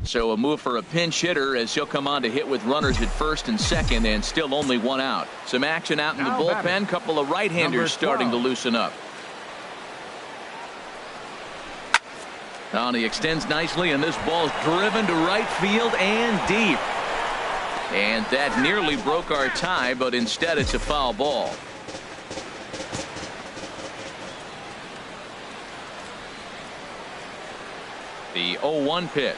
So a move for a pinch hitter as he'll come on to hit with runners at first and second, and still only one out. Some action out in the bullpen. Couple of right-handers starting to loosen up. He extends nicely, and this ball's driven to right field and deep. And that nearly broke our tie, but instead it's a foul ball. The 0-1 pitch.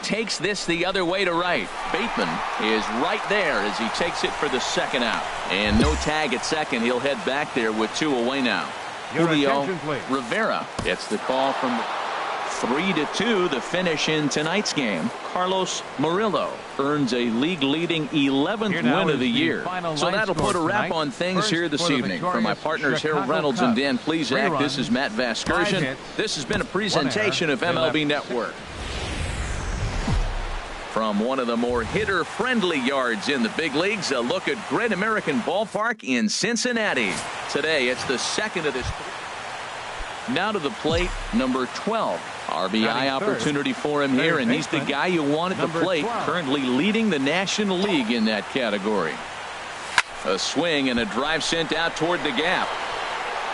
Takes this the other way to right. Bateman is right there as he takes it for the second out. And no tag at second. He'll head back there with two away now. Julio Rivera gets the call from 3-2, the finish in tonight's game. Carlos Murillo earns a league-leading 11th win of the year. So that'll put a wrap on things here this evening. For my partners Harold Reynolds and Dan Plesac, this is Matt Vasgersian. This has been a presentation of MLB Network. From one of the more hitter-friendly yards in the big leagues, a look at Great American Ballpark in Cincinnati. Today, it's the second of this. Now to the plate, number 12. RBI opportunity for him here, and he's the guy you want at the plate, currently leading the National League in that category. A swing and a drive sent out toward the gap.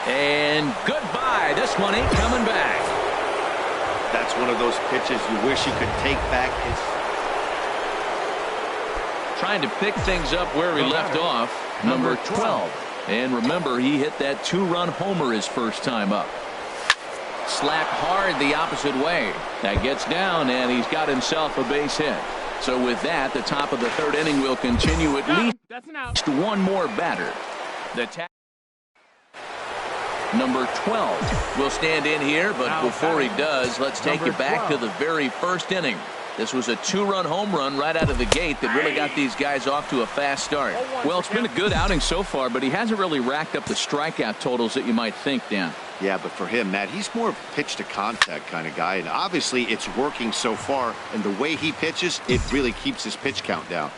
And goodbye. This one ain't coming back. That's one of those pitches you wish you could take back. Trying to pick things up where he left off, number 12. And remember, he hit that two-run homer his first time up. Slapped hard the opposite way. That gets down, and he's got himself a base hit. So with that, the top of the third inning will continue at least one more batter. The number 12 will stand in here, but before he does, let's take you back to the very first inning. This was a two-run home run right out of the gate that really got these guys off to a fast start. Well, it's been a good outing so far, but he hasn't really racked up the strikeout totals that you might think, Dan. Yeah, but for him, Matt, he's more of a pitch-to-contact kind of guy, and obviously it's working so far, and the way he pitches, it really keeps his pitch count down.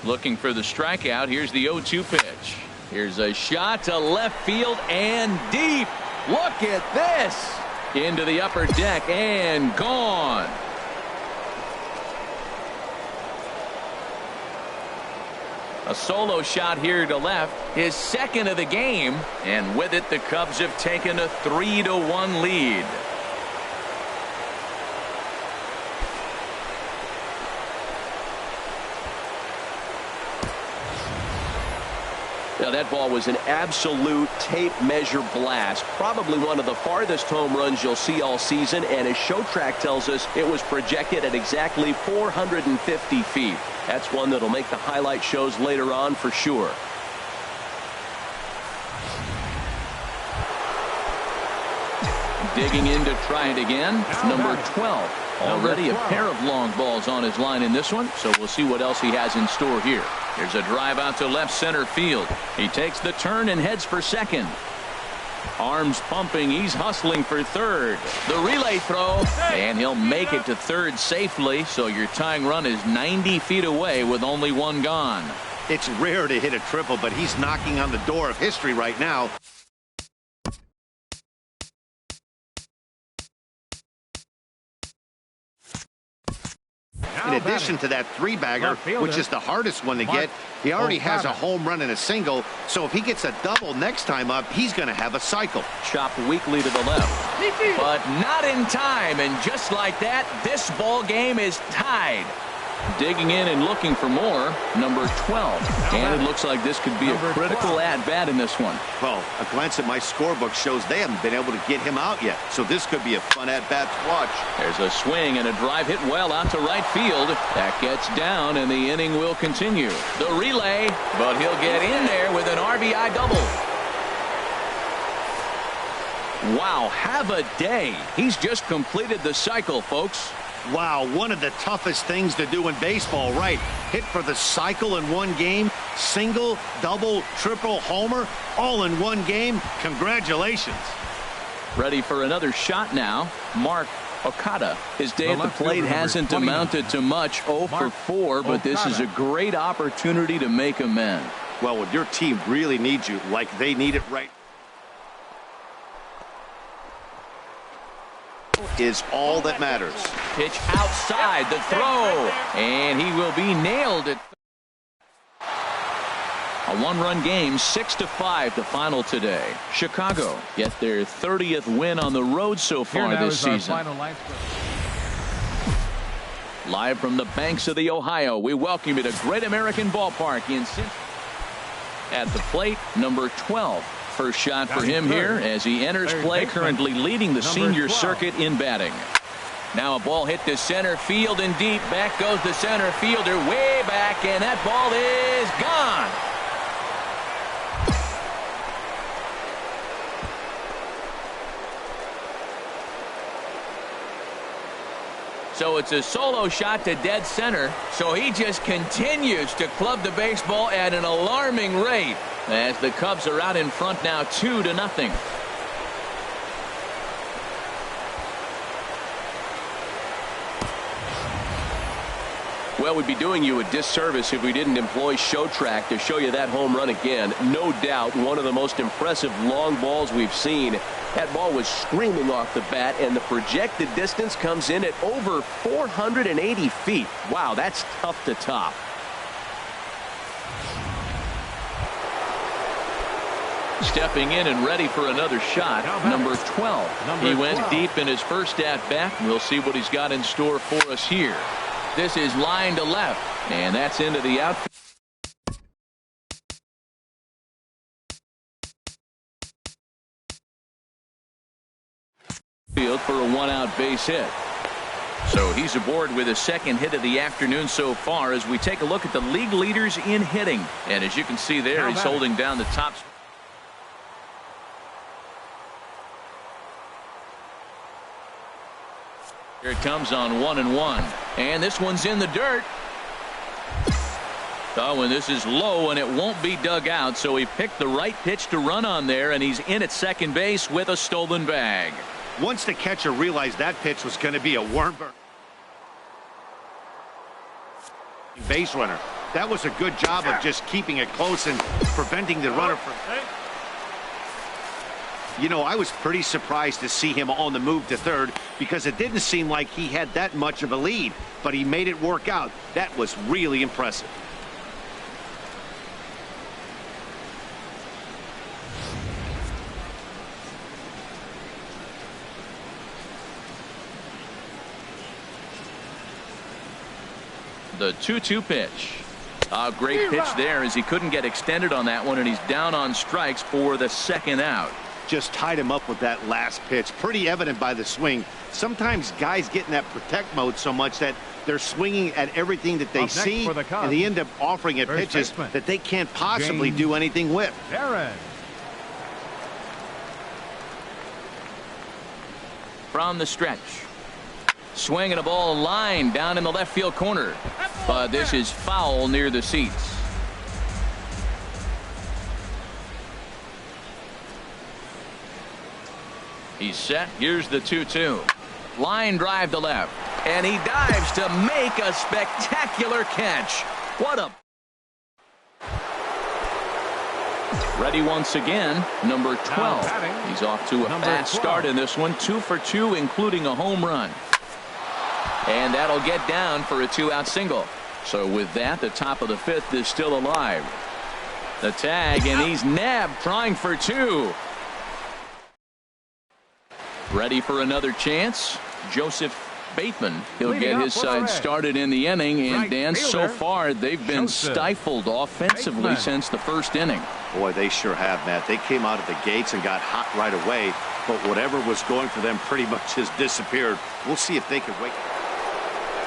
Looking for the strikeout. Here's the 0-2 pitch. Here's a shot to left field and deep. Look at this. Into the upper deck and gone. A solo shot here to left, his second of the game, and with it the Cubs have taken a 3-1 lead. Now that ball was an absolute tape measure blast. Probably one of the farthest home runs you'll see all season, and as Show Track tells us, it was projected at exactly 450 feet. That's one that'll make the highlight shows later on for sure. Digging in to try it again, number 12. Already a pair of long balls on his line in this one, so we'll see what else he has in store here. Here's a drive out to left center field. He takes the turn and heads for second. Arms pumping, he's hustling for third. The relay throw, and he'll make it to third safely, so your tying run is 90 feet away with only one gone. It's rare to hit a triple, but he's knocking on the door of history right now. In addition to that three-bagger, which is the hardest one to get, he already has a home run and a single, so if he gets a double next time up, he's going to have a cycle. Chopped weakly to the left, but not in time, and just like that, this ball game is tied. Digging in and looking for more, number 12. And it looks like this could be a critical at-bat in this one. Well, a glance at my scorebook shows they haven't been able to get him out yet, so this could be a fun at-bat to watch. There's a swing and a drive hit well out to right field. That gets down, and the inning will continue. The relay, but he'll get in there with an RBI double. Wow, have a day. He's just completed the cycle, folks. Wow, one of the toughest things to do in baseball, right? Hit for the cycle in one game, single, double, triple, homer, all in one game. Congratulations. Ready for another shot now. Mark Okada. His day at the plate hasn't amounted to much, 0 for 4, but this is a great opportunity to make amends. Well, when your team really needs you, like they need it right. is all that matters. Pitch outside the throw, and he will be nailed at. A one-run game, 6-5 the final today. Chicago get their 30th win on the road so far this season. Live from the banks of the Ohio, we welcome you to Great American Ballpark in Cincinnati. At the plate, number 12. First shot for him here as he enters play, currently leading the senior circuit in batting. Now a ball hit to center field and deep. Back goes the center fielder way back, and that ball is gone. So it's a solo shot to dead center. So he just continues to club the baseball at an alarming rate as the Cubs are out in front now 2-0. Well, we'd be doing you a disservice if we didn't employ Show Track to show you that home run again. No doubt one of the most impressive long balls we've seen. That ball was screaming off the bat, and the projected distance comes in at over 480 feet. Wow, that's tough to top. Stepping in and ready for another shot, number 12. He went deep in his first at-bat. We'll see what he's got in store for us here. This is line to left, and that's into the outfield. For a one-out base hit. So he's aboard with his second hit of the afternoon so far as we take a look at the league leaders in hitting. And as you can see there, he's holding down the top. Here it comes on 1-1. And this one's in the dirt. Oh, and this is low, and it won't be dug out. So he picked the right pitch to run on there, and he's in at second base with a stolen bag. Once the catcher realized that pitch was going to be a worm burn base runner, that was a good job of just keeping it close and preventing the runner from. You know, I was pretty surprised to see him on the move to third because it didn't seem like he had that much of a lead, but he made it work out. That was really impressive. The 2-2 pitch. A great pitch there as he couldn't get extended on that one, and he's down on strikes for the second out. Just tied him up with that last pitch. Pretty evident by the swing. Sometimes guys get in that protect mode so much that they're swinging at everything that they see, and they end up offering at pitches that they can't possibly do anything with. From the stretch. Swinging a ball line down in the left field corner. But this is foul near the seats. He's set. Here's the 2-2. Line drive to left. And he dives to make a spectacular catch. What a... Ready once again, number 12. He's off to a fast start in this one. 2 for 2, including a home run. And that'll get down for a 2-out single. So with that, the top of the fifth is still alive. The tag, and he's nabbed, trying for 2. Ready for another chance. Joseph Bateman. He'll get his side started in the inning. And Dan, so far they've been stifled offensively since the first inning. Boy, they sure have, Matt. They came out of the gates and got hot right away. But whatever was going for them pretty much has disappeared. We'll see if they can wait.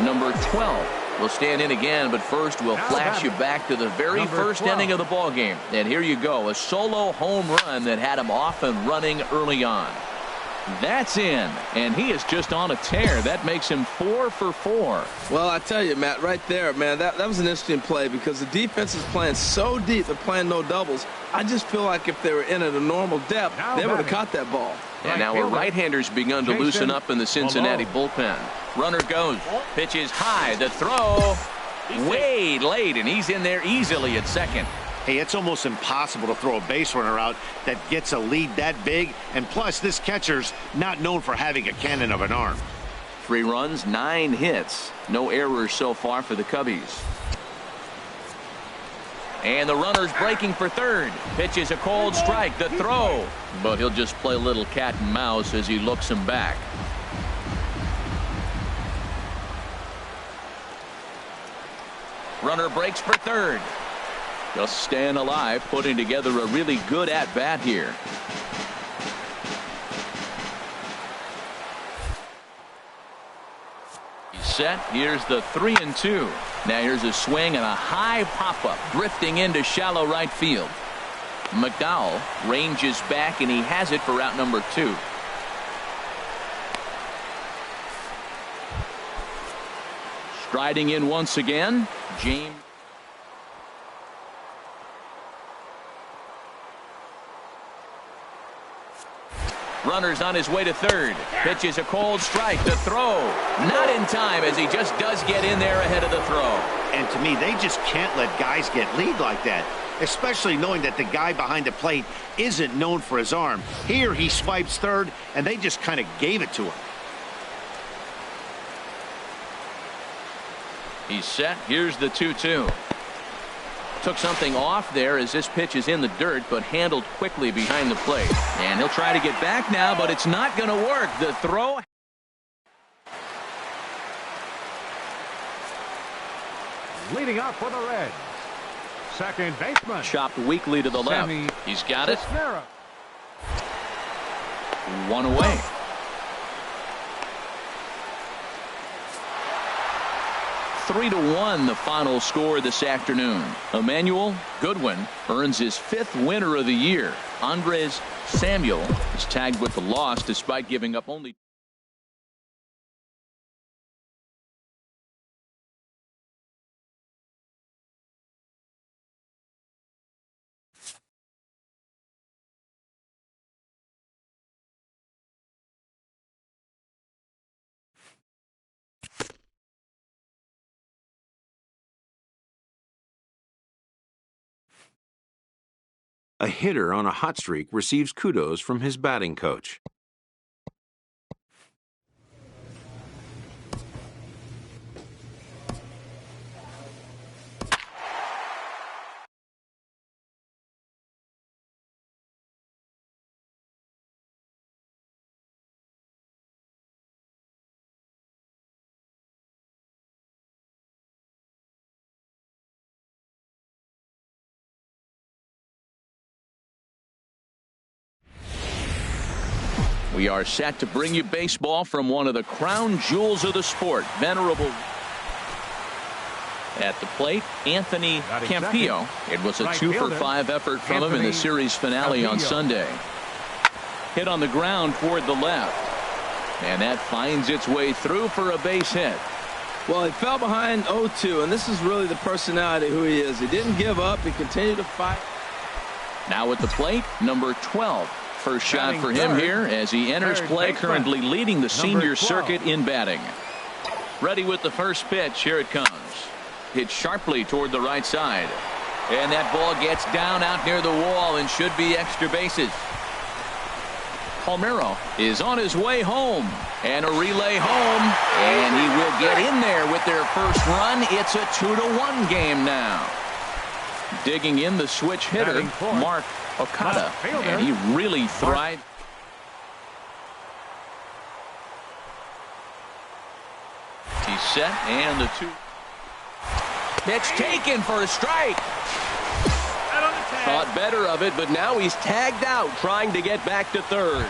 Number 12 will stand in again, but first we'll flash you back to the very first inning of the ball game. And here you go, a solo home run that had him off and running early on. That's in, and he is just on a tear. That makes him 4 for 4. Well, I tell you, Matt, right there, man, that was an interesting play because the defense is playing so deep. They're playing no doubles. I just feel like if they were in at a normal depth, they would have caught that ball. And now a right-hander's begun to loosen up in the Cincinnati bullpen. Runner goes. Pitch is high. The throw way late, and he's in there easily at second. Hey, it's almost impossible to throw a base runner out that gets a lead that big. And plus, this catcher's not known for having a cannon of an arm. 3 runs, 9 hits. No errors so far for the Cubbies. And the runner's breaking for third. Pitch is a cold strike. The throw. But he'll just play a little cat and mouse as he looks him back. Runner breaks for third. Just staying alive, putting together a really good at-bat here. Set. Here's the 3-2. Now here's a swing and a high pop-up drifting into shallow right field. McDowell ranges back and he has it for out number 2. Striding in once again, James. Runner's on his way to third. Pitch is a cold strike. The throw. Not in time as he just does get in there ahead of the throw. And to me, they just can't let guys get lead like that, especially knowing that the guy behind the plate isn't known for his arm. Here he swipes third, and they just kind of gave it to him. He's set. Here's the 2-2. Took something off there as this pitch is in the dirt, but handled quickly behind the plate. And he'll try to get back now, but it's not going to work. The throw. Leading up for the Reds, second baseman. Chopped weakly to the left. He's got it. 1 away. Three to 1 the final score this afternoon. Emmanuel Goodwin earns his 5th winner of the year. Andres Samuel is tagged with the loss despite giving up only. A hitter on a hot streak receives kudos from his batting coach. We are set to bring you baseball from one of the crown jewels of the sport. Venerable at the plate, Anthony Campillo. It was a 2-for-5 effort from him in the series finale on Sunday. Hit on the ground toward the left. And that finds its way through for a base hit. Well, he fell behind 0-2, and this is really the personality who he is. He didn't give up. He continued to fight. Now at the plate, number 12. First shot for him here as he enters play, currently leading the senior circuit in batting. Ready with the first pitch. Here it comes. Hit sharply toward the right side. And that ball gets down out near the wall and should be extra bases. Palmeiro is on his way home. And a relay home. And he will get in there with their first run. It's a 2-1 game now. Digging in the switch hitter, Mark Okada, and he really thrived. He's set, and the 2. Pitch taken for a strike. Thought better of it, but now he's tagged out, trying to get back to third.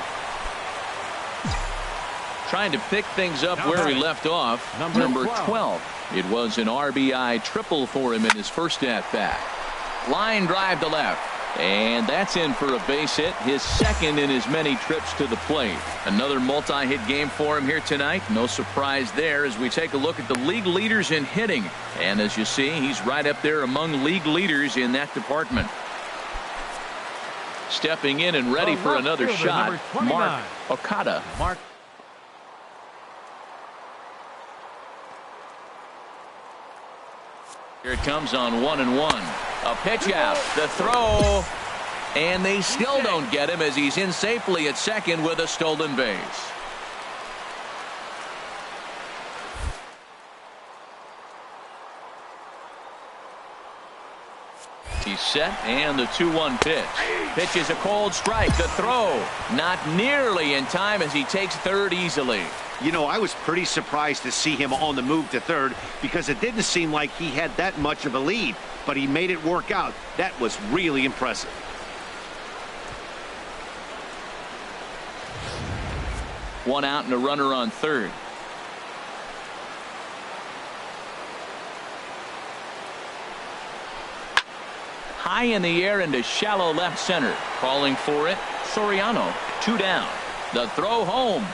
Trying to pick things up where he left off. Number 12. It was an RBI triple for him in his first at-bat. Line drive to left. And that's in for a base hit, his second in his many trips to the plate. Another multi-hit game for him here tonight. No surprise there as we take a look at the league leaders in hitting. And as you see, he's right up there among league leaders in that department. Stepping in and ready for another shot, Mark Okada. Here it comes on 1-1. A pitch out. The throw. And they still don't get him as he's in safely at second with a stolen base. He's set, and the 2-1 pitch. Pitch is a cold strike. The throw not nearly in time as he takes third easily. You know, I was pretty surprised to see him on the move to third because it didn't seem like he had that much of a lead, but he made it work out. That was really impressive. One out and a runner on third. High in the air into shallow left center. Calling for it, Soriano. 2 down. The throw home.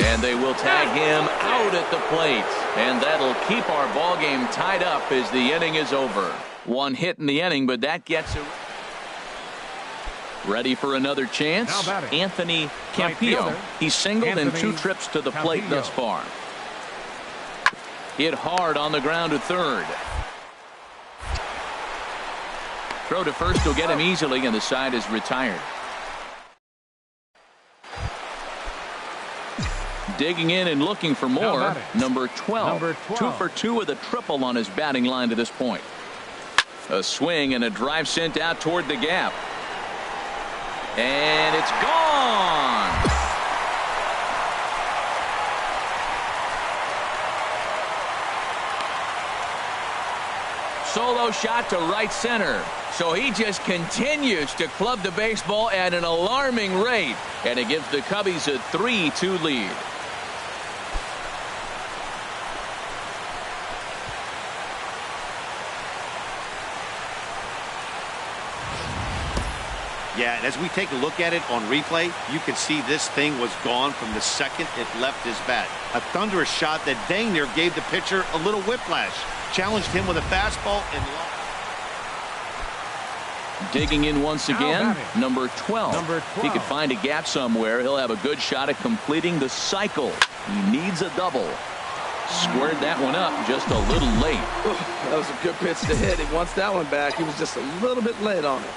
And they will tag him out at the plate. And that'll keep our ball game tied up as the inning is over. One hit in the inning, but that gets it. Ready for another chance. Anthony Campillo. He's singled in 2 trips to the plate thus far. Hit hard on the ground to third. Throw to first will get him easily, and the side is retired. Digging in and looking for more. Number 12. 2 for 2 with a triple on his batting line to this point. A swing and a drive sent out toward the gap. And it's gone. Solo shot to right center. So he just continues to club the baseball at an alarming rate. And it gives the Cubbies a 3-2 lead. Yeah, and as we take a look at it on replay, you can see this thing was gone from the second it left his bat. A thunderous shot that dang near gave the pitcher a little whiplash. Challenged him with a fastball and digging in once again. Number 12. If he could find a gap somewhere, he'll have a good shot at completing the cycle. He needs a double. Squared that one up just a little late. That was a good pitch to hit. He wants that one back. He was just a little bit late on it.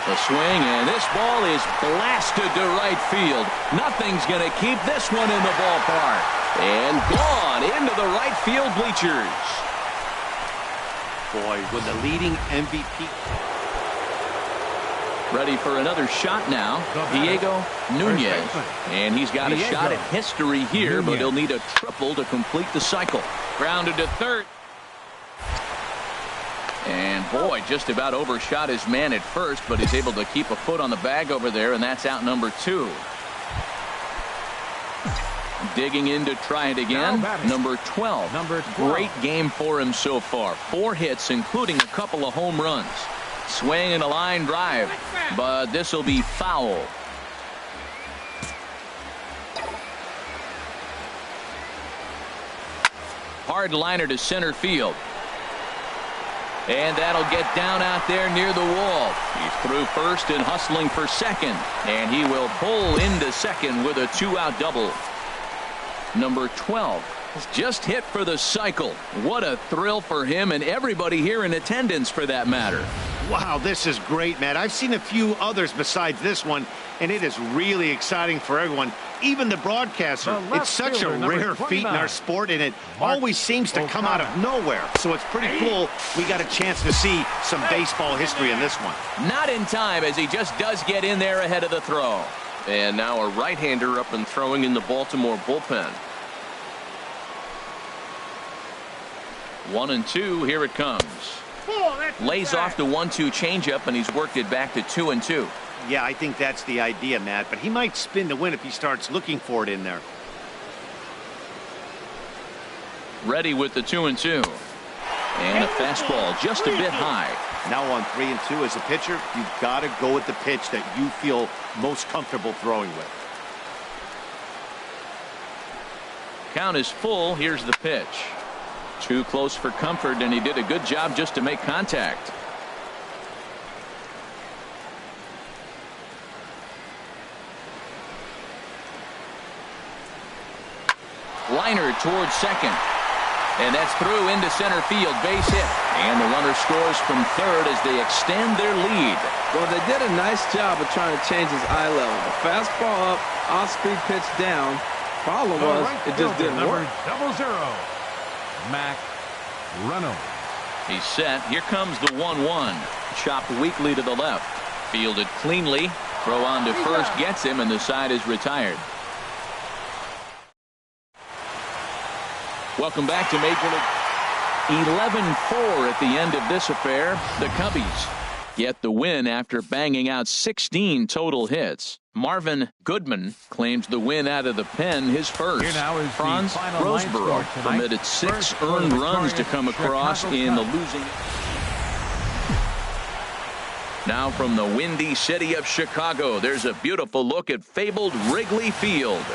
The swing, and this ball is blasted to right field. Nothing's going to keep this one in the ballpark. And gone into the right field bleachers. boy, with the leading MVP. Ready for another shot now, Diego Nunez. And he's got a shot at history here, but he'll need a triple to complete the cycle. Grounded to third. And boy, just about overshot his man at first, but he's able to keep a foot on the bag over there, and that's out number 2. Digging in to try it again. Number 12. Great game for him so far. 4 hits, including a couple of home runs. Swing and a line drive, but this will be foul. Hard liner to center field. And that'll get down out there near the wall. He's through first and hustling for second. And he will pull into second with a 2-out double. Number 12 has just hit for the cycle. What a thrill for him and everybody here in attendance for that matter. Wow, this is great, Matt. I've seen a few others besides this one, and it is really exciting for everyone, even the broadcaster. It's such a rare feat in our sport, and it always seems to come out of nowhere. So it's pretty cool we got a chance to see some baseball history in this one. Not in time, as he just does get in there ahead of the throw. And now a right-hander up and throwing in the Baltimore bullpen. 1-2, here it comes. Lays off the 1-2 changeup, and he's worked it back to 2-2. Yeah, I think that's the idea, Matt, but he might spin to win if he starts looking for it in there. Ready with the 2-2. And a fastball just a bit high. Now on 3-2 as a pitcher, you've got to go with the pitch that you feel most comfortable throwing with. Count is full. Here's the pitch. Too close for comfort, and he did a good job just to make contact. Liner towards second. And that's through into center field. Base hit. And the runner scores from third as they extend their lead. Well, they did a nice job of trying to change his eye level. The fastball up, off-speed pitch down. Problem was, it just didn't work. 00, Mac Reynolds. He's set. Here comes the 1-1. Chopped weakly to the left. Fielded cleanly. Throw on to first gets him, and the side is retired. Welcome back to Major League. 11-4 at the end of this affair. The Cubbies get the win after banging out 16 total hits. Marvin Goodman claims the win out of the pen, his first. Franz Roseborough permitted 6 earned runs to come across in the losing. Now from the windy city of Chicago, there's a beautiful look at fabled Wrigley Field.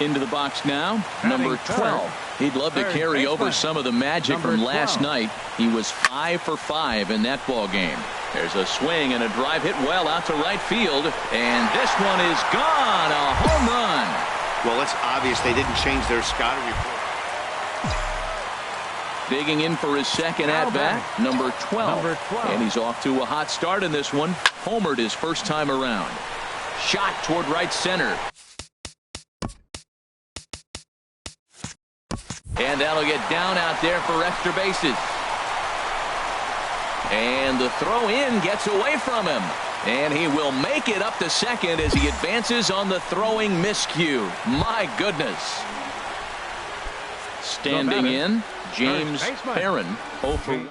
Into the box now, number 12. He'd love to carry over some of the magic from last night. He was 5 for 5 in that ball game. There's a swing and a drive hit well out to right field, and this one is gone. A home run. Well, it's obvious they didn't change their scouting report. Digging in for his second at-bat, number 12. And he's off to a hot start in this one. Homered his first time around. Shot toward right center. And that'll get down out there for extra bases. And the throw in gets away from him. And he will make it up to second as he advances on the throwing miscue. My goodness. Standing in, James Perrin. 0 for 1.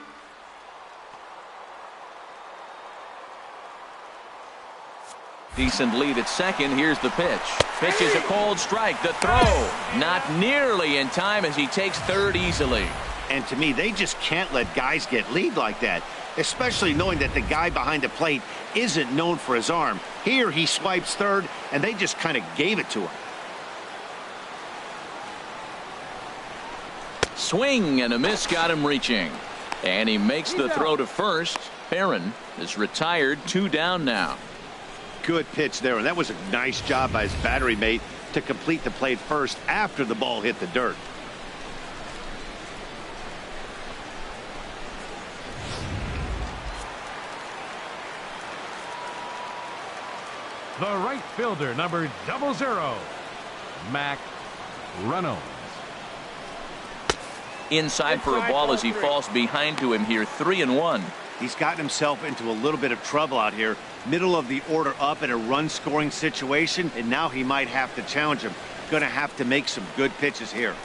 Decent lead at second. Here's the pitch. Pitch is a cold strike. The throw not nearly in time as he takes third easily. And to me, they just can't let guys get lead like that, especially knowing that the guy behind the plate isn't known for his arm. Here he swipes third, and they just kind of gave it to him. Swing and a miss got him reaching. And he makes the throw to first. Perrin is retired, 2 down now. Good pitch there, and that was a nice job by his battery mate to complete the play first after the ball hit the dirt. The right fielder, number 00, Mac Reynolds. Inside for a ball as he falls behind to him here, 3-1. He's gotten himself into a little bit of trouble out here. Middle of the order up in a run-scoring situation, and now he might have to challenge him. Going to have to make some good pitches here.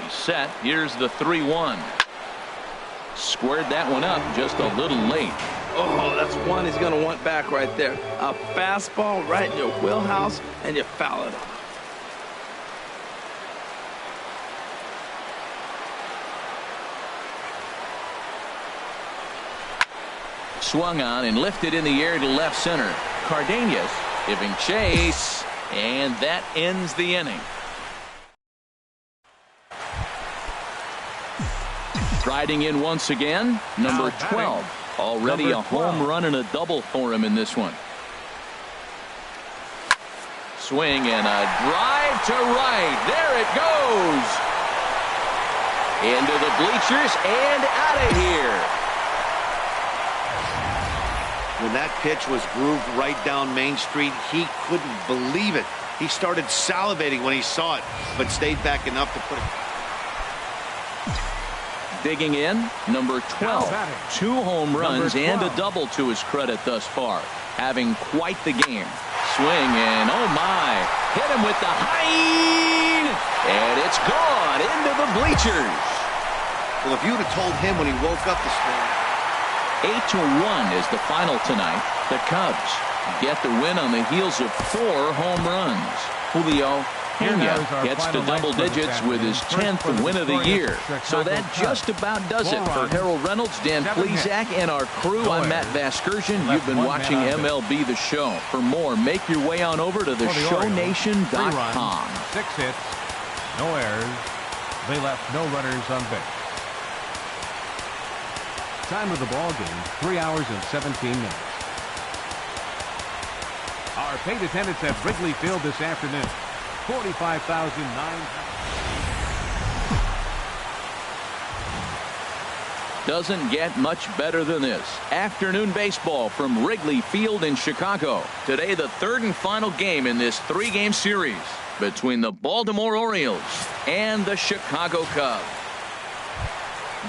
He's set. Here's the 3-1. Squared that one up just a little late. Oh, that's one he's going to want back right there. A fastball right in your wheelhouse, and you foul it off. Swung on and lifted in the air to left center. Cardenas giving chase, and that ends the inning. Riding in once again, number 12. Already a home run and a double for him in this one. Swing and a drive to right. There it goes. Into the bleachers and out of here. When that pitch was grooved right down Main Street, he couldn't believe it. He started salivating when he saw it, but stayed back enough to put it. Digging in, number 12. 2 home runs and a double to his credit thus far. Having quite the game. Swing and oh my. Hit him with the high. And it's gone into the bleachers. Well, if you'd have told him when he woke up this morning. 8-1 is the final tonight. The Cubs get the win on the heels of 4 home runs. Julio Peña gets to double digits with his 10th win of the year. So that just about does it for Harold Reynolds, Dan Plesac, and our crew. I'm Matt Vasgersian. You've been watching MLB The Show. For more, make your way on over to theshownation.com. 6 hits, no errors. They left no runners on base. Time of the ball game, 3 hours and 17 minutes. Our paid attendance at Wrigley Field this afternoon, 45,900. Doesn't get much better than this. Afternoon baseball from Wrigley Field in Chicago. Today, the third and final game in this three-game series between the Baltimore Orioles and the Chicago Cubs.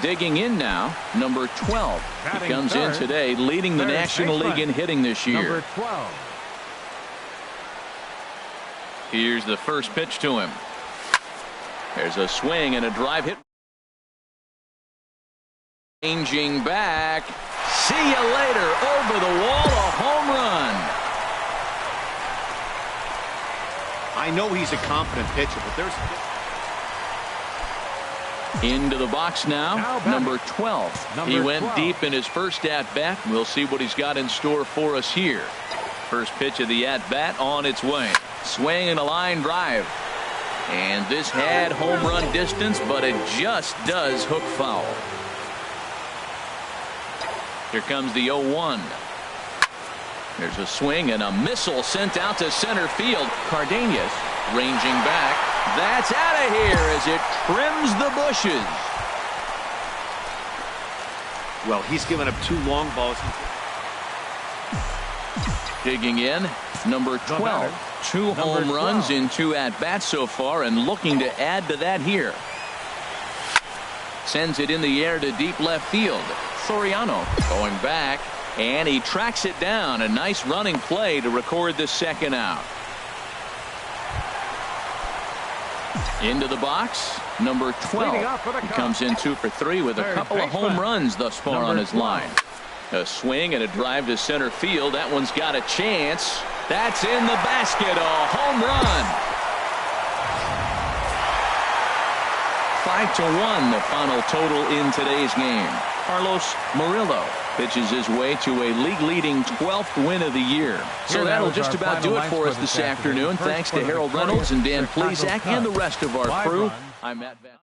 Digging in now, number 12. He comes in today leading the National League in hitting this year. Number 12. Here's the first pitch to him. There's a swing and a drive hit. Changing back. See you later. Over the wall, a home run. I know he's a confident pitcher, but there's... Into the box now, number 12. He went deep in his first at-bat. We'll see what he's got in store for us here. First pitch of the at-bat on its way. Swing and a line drive. And this had home run distance, but it just does hook foul. Here comes the 0-1. There's a swing and a missile sent out to center field. Cardenas ranging back. That's out of here as it trims the bushes. Well, he's given up 2 long balls. Digging in, number 12. 2 home runs in 2 at-bats so far, and looking to add to that here. Sends it in the air to deep left field. Soriano going back, and he tracks it down. A nice running play to record the second out. Into the box, number 12. He comes in 2 for 3 with a couple of home runs thus far on his line. A swing and a drive to center field. That one's got a chance. That's in the basket. A home run. 5-1 the final total in today's game. Carlos Murillo pitches his way to a league-leading 12th win of the year. So that'll just about do it for us this afternoon. Thanks to Harold Reynolds and Dan Plesac and the rest of our crew. I'm Matt Van.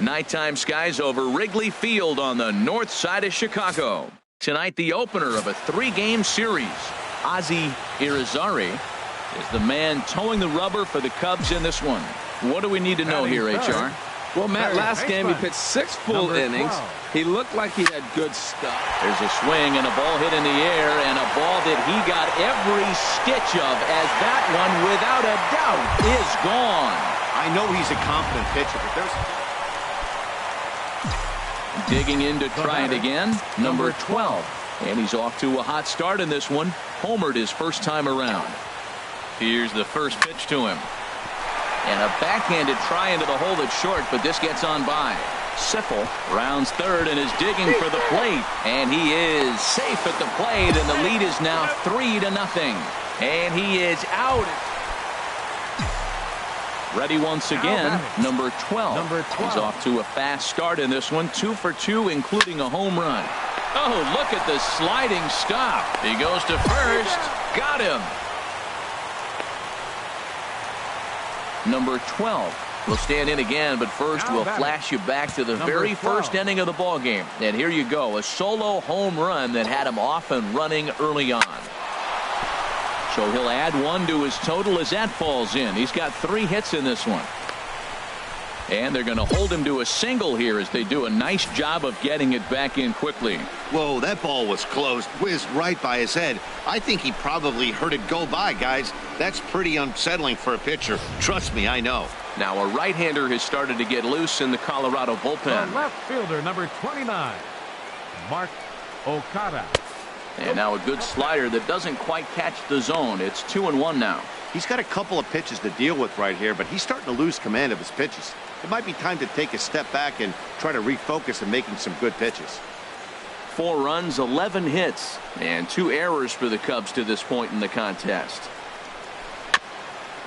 Nighttime skies over Wrigley Field on the north side of Chicago. Tonight, the opener of a 3-game series. Ozzie Irizarry is the man towing the rubber for the Cubs in this one. What do we need to know here, HR? Well, Matt, last game he pitched 6 full innings. He looked like he had good stuff. There's a swing and a ball hit in the air, and a ball that he got every stitch of, as that one, without a doubt, is gone. I know he's a confident pitcher, but there's... Digging in to try it again, number 12. And he's off to a hot start in this one. Homered his first time around. Here's the first pitch to him. And a backhanded try into the hole that's short, but this gets on by. Siffel rounds third and is digging for the plate. And he is safe at the plate, and the lead is now 3-0. And he is out. Ready once again, number 12. He's off to a fast start in this one, 2 for 2, including a home run. Oh, look at the sliding stop. He goes to first. Got him. Number 12 will stand in again, but first we'll flash you back to the very first inning of the ball game. And here you go, a solo home run that had him off and running early on. So he'll add 1 to his total as that falls in. He's got 3 hits in this one. And they're going to hold him to a single here as they do a nice job of getting it back in quickly. Whoa, that ball was close. Whizzed right by his head. I think he probably heard it go by, guys. That's pretty unsettling for a pitcher. Trust me, I know. Now a right-hander has started to get loose in the Colorado bullpen. The left fielder, number 29, Mark Okada. And now a good slider that doesn't quite catch the zone. It's 2-1 now. He's got a couple of pitches to deal with right here, but he's starting to lose command of his pitches. It might be time to take a step back and try to refocus on making some good pitches. 4 runs, 11 hits, and 2 errors for the Cubs to this point in the contest.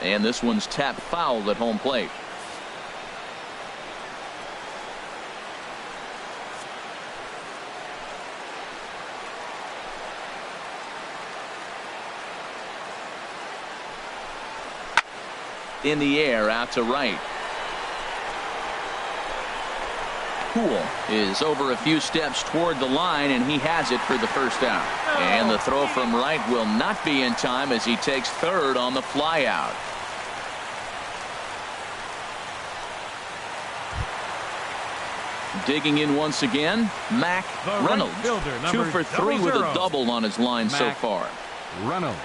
And this one's tapped foul at home plate. In the air, out to right. Poole is over a few steps toward the line, and he has it for the first out. And the throw from right will not be in time as he takes third on the flyout. Digging in once again, Mac Reynolds. Right 2 for 3 with a double on his line so far. Reynolds.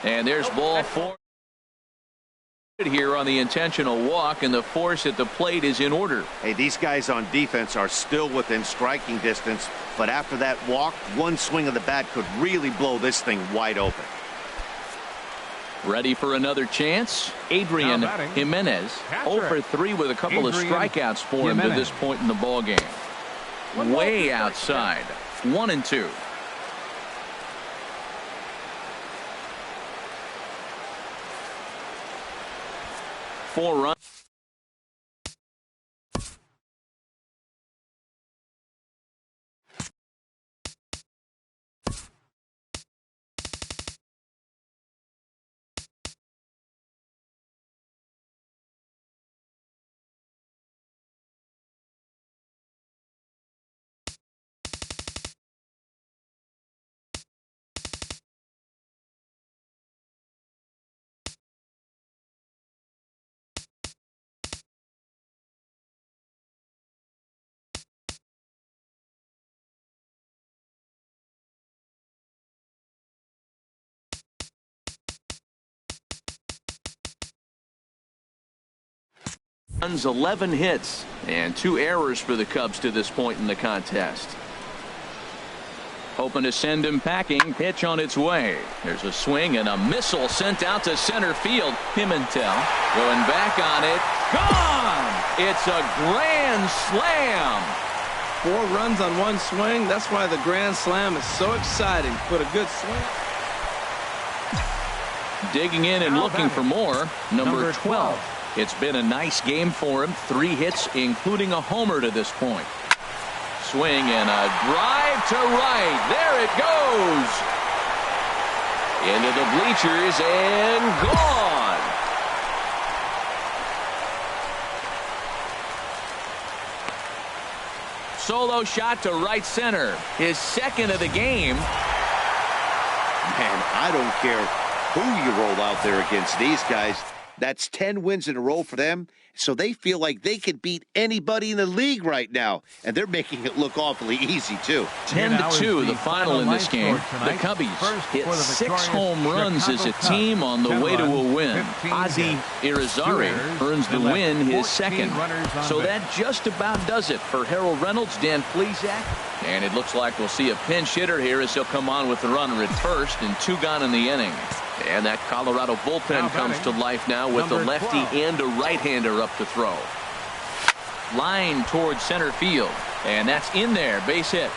And there's ball 4 here on the intentional walk, and the force at the plate is in order. Hey, these guys on defense are still within striking distance, but after that walk, one swing of the bat could really blow this thing wide open. Ready for another chance? Adrian Jimenez, 0 for 3 with a couple of strikeouts for him to this point in the ball game. Way outside, 1-2. Four runs. Runs, 11 hits, and 2 errors for the Cubs to this point in the contest. Hoping to send him packing. Pitch on its way. There's a swing and a missile sent out to center field. Pimentel going back on it. Gone! It's a grand slam. 4 runs on 1 swing. That's why the grand slam is so exciting. Put a good swing. Digging in and looking for more. Number 12. It's been a nice game for him. 3 hits, including a homer to this point. Swing and a drive to right. There it goes. Into the bleachers and gone. Solo shot to right center. His second of the game. Man, I don't care who you roll out there against these guys. That's 10 wins in a row for them, so they feel like they can beat anybody in the league right now, and they're making it look awfully easy, too. 10-2, the final in this game. The Cubbies hit 6 home runs as a team on the way to a win. Ozzie Irizarry earns the win, his second. So that just about does it for Harold Reynolds, Dan Plesac. And it looks like we'll see a pinch hitter here as he'll come on with the runner at first, and 2 gone in the inning. And that Colorado bullpen comes to life now with a lefty and a right-hander up to throw. Line towards center field, and that's in there, base hit.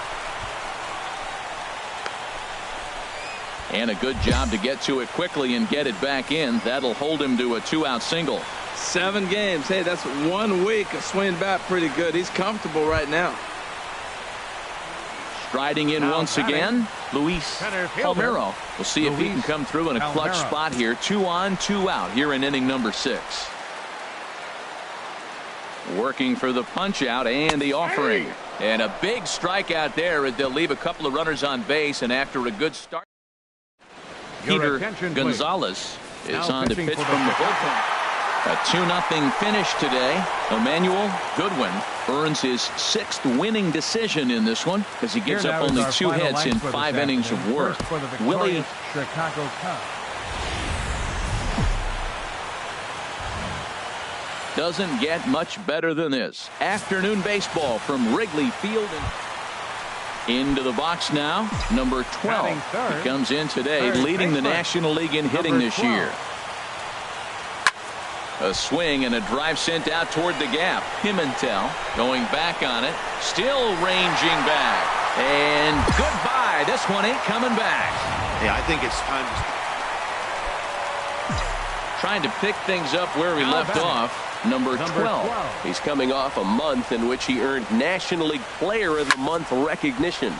And a good job to get to it quickly and get it back in. That'll hold him to a 2-out single. 7 games. Hey, that's 1 week of swinging bat pretty good. He's comfortable right now. Striding in once again, Luis Palmeiro. We'll see if he can come through in a clutch spot here. 2 on, 2 out here in inning number 6. Working for the punch out and the offering. And a big strikeout there as they'll leave a couple of runners on base, and after a good start, Peter Gonzalez is on to pitch from the bullpen. A 2-0 finish today. Emmanuel Goodwin earns his 6th winning decision in this one as he gives up only 2 hits in 5 innings of work. Willie Chicago Cubs. doesn't get much better than this. Afternoon baseball from Wrigley Field. Into the box now, number 12. He comes in today leading the National League in hitting this year. A swing and a drive sent out toward the gap. Pimentel going back on it. Still ranging back. And goodbye. This one ain't coming back. Yeah, I think it's time to... Trying to pick things up where we left off. Number 12. He's coming off a month in which he earned National League Player of the Month recognition.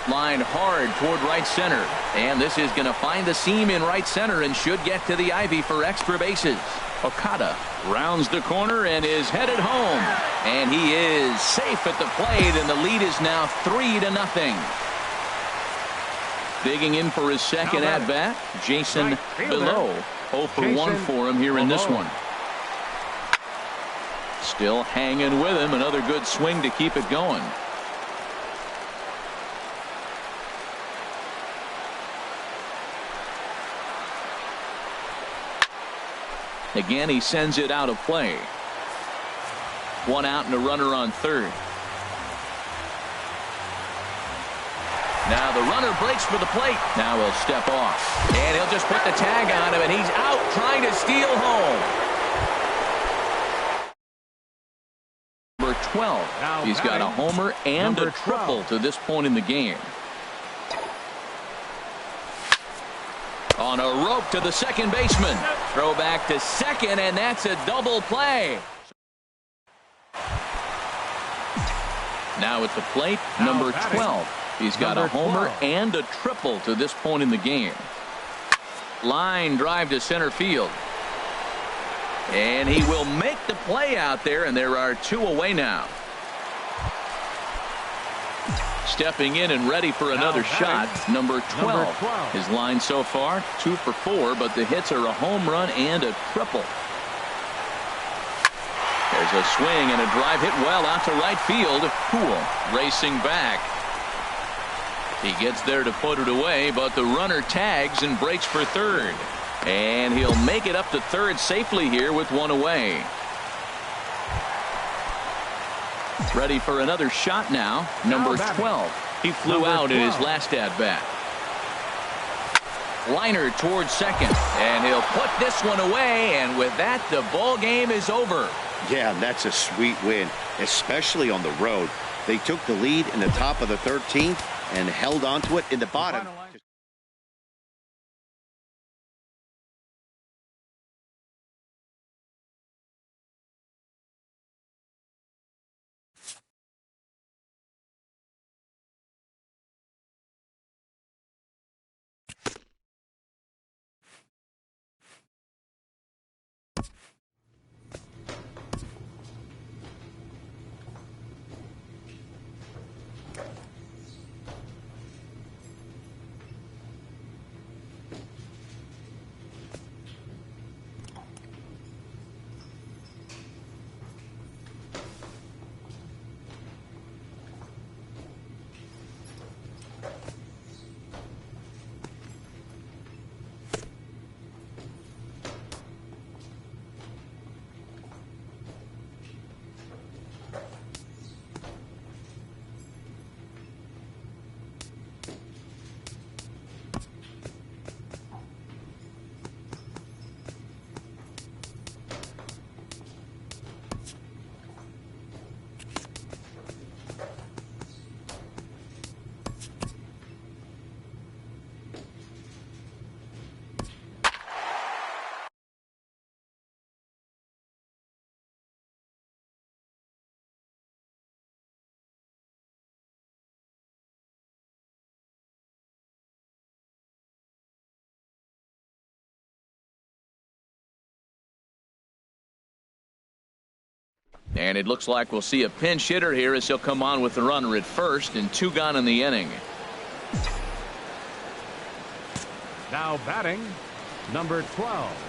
Line hard toward right center. And this is going to find the seam in right center and should get to the ivy for extra bases. Okada rounds the corner and is headed home. And he is safe at the plate, and the lead is now 3-0. Digging in for his second at-bat, Jason Below. 0 for 1 for him here in this one. Still hanging with him. Another good swing to keep it going. Again, he sends it out of play. 1 out and a runner on third. Now the runner breaks for the plate. Now he'll step off. And he'll just put the tag on him, and he's out trying to steal home. Number 12. He's got a homer and a triple to this point in the game. On a rope to the second baseman. Throw back to second, and that's a double play. Now at the plate, number 12. He's got a homer and a triple to this point in the game. Line drive to center field. And he will make the play out there, and there are 2 away now. Stepping in and ready for another shot, number 12. His line so far, 2 for 4, but the hits are a home run and a triple. There's a swing and a drive hit well out to right field. Poole racing back. He gets there to put it away, but the runner tags and breaks for third. And he'll make it up to third safely here with 1 away. Ready for another shot now, number 12. He flew out in his last at-bat. Liner towards second, and he'll put this one away, and with that, the ball game is over. Yeah, that's a sweet win, especially on the road. They took the lead in the top of the 13th and held on to it in the bottom. And it looks like we'll see a pinch hitter here as he'll come on with the runner at first, and 2 gone in the inning. Now batting, number 12.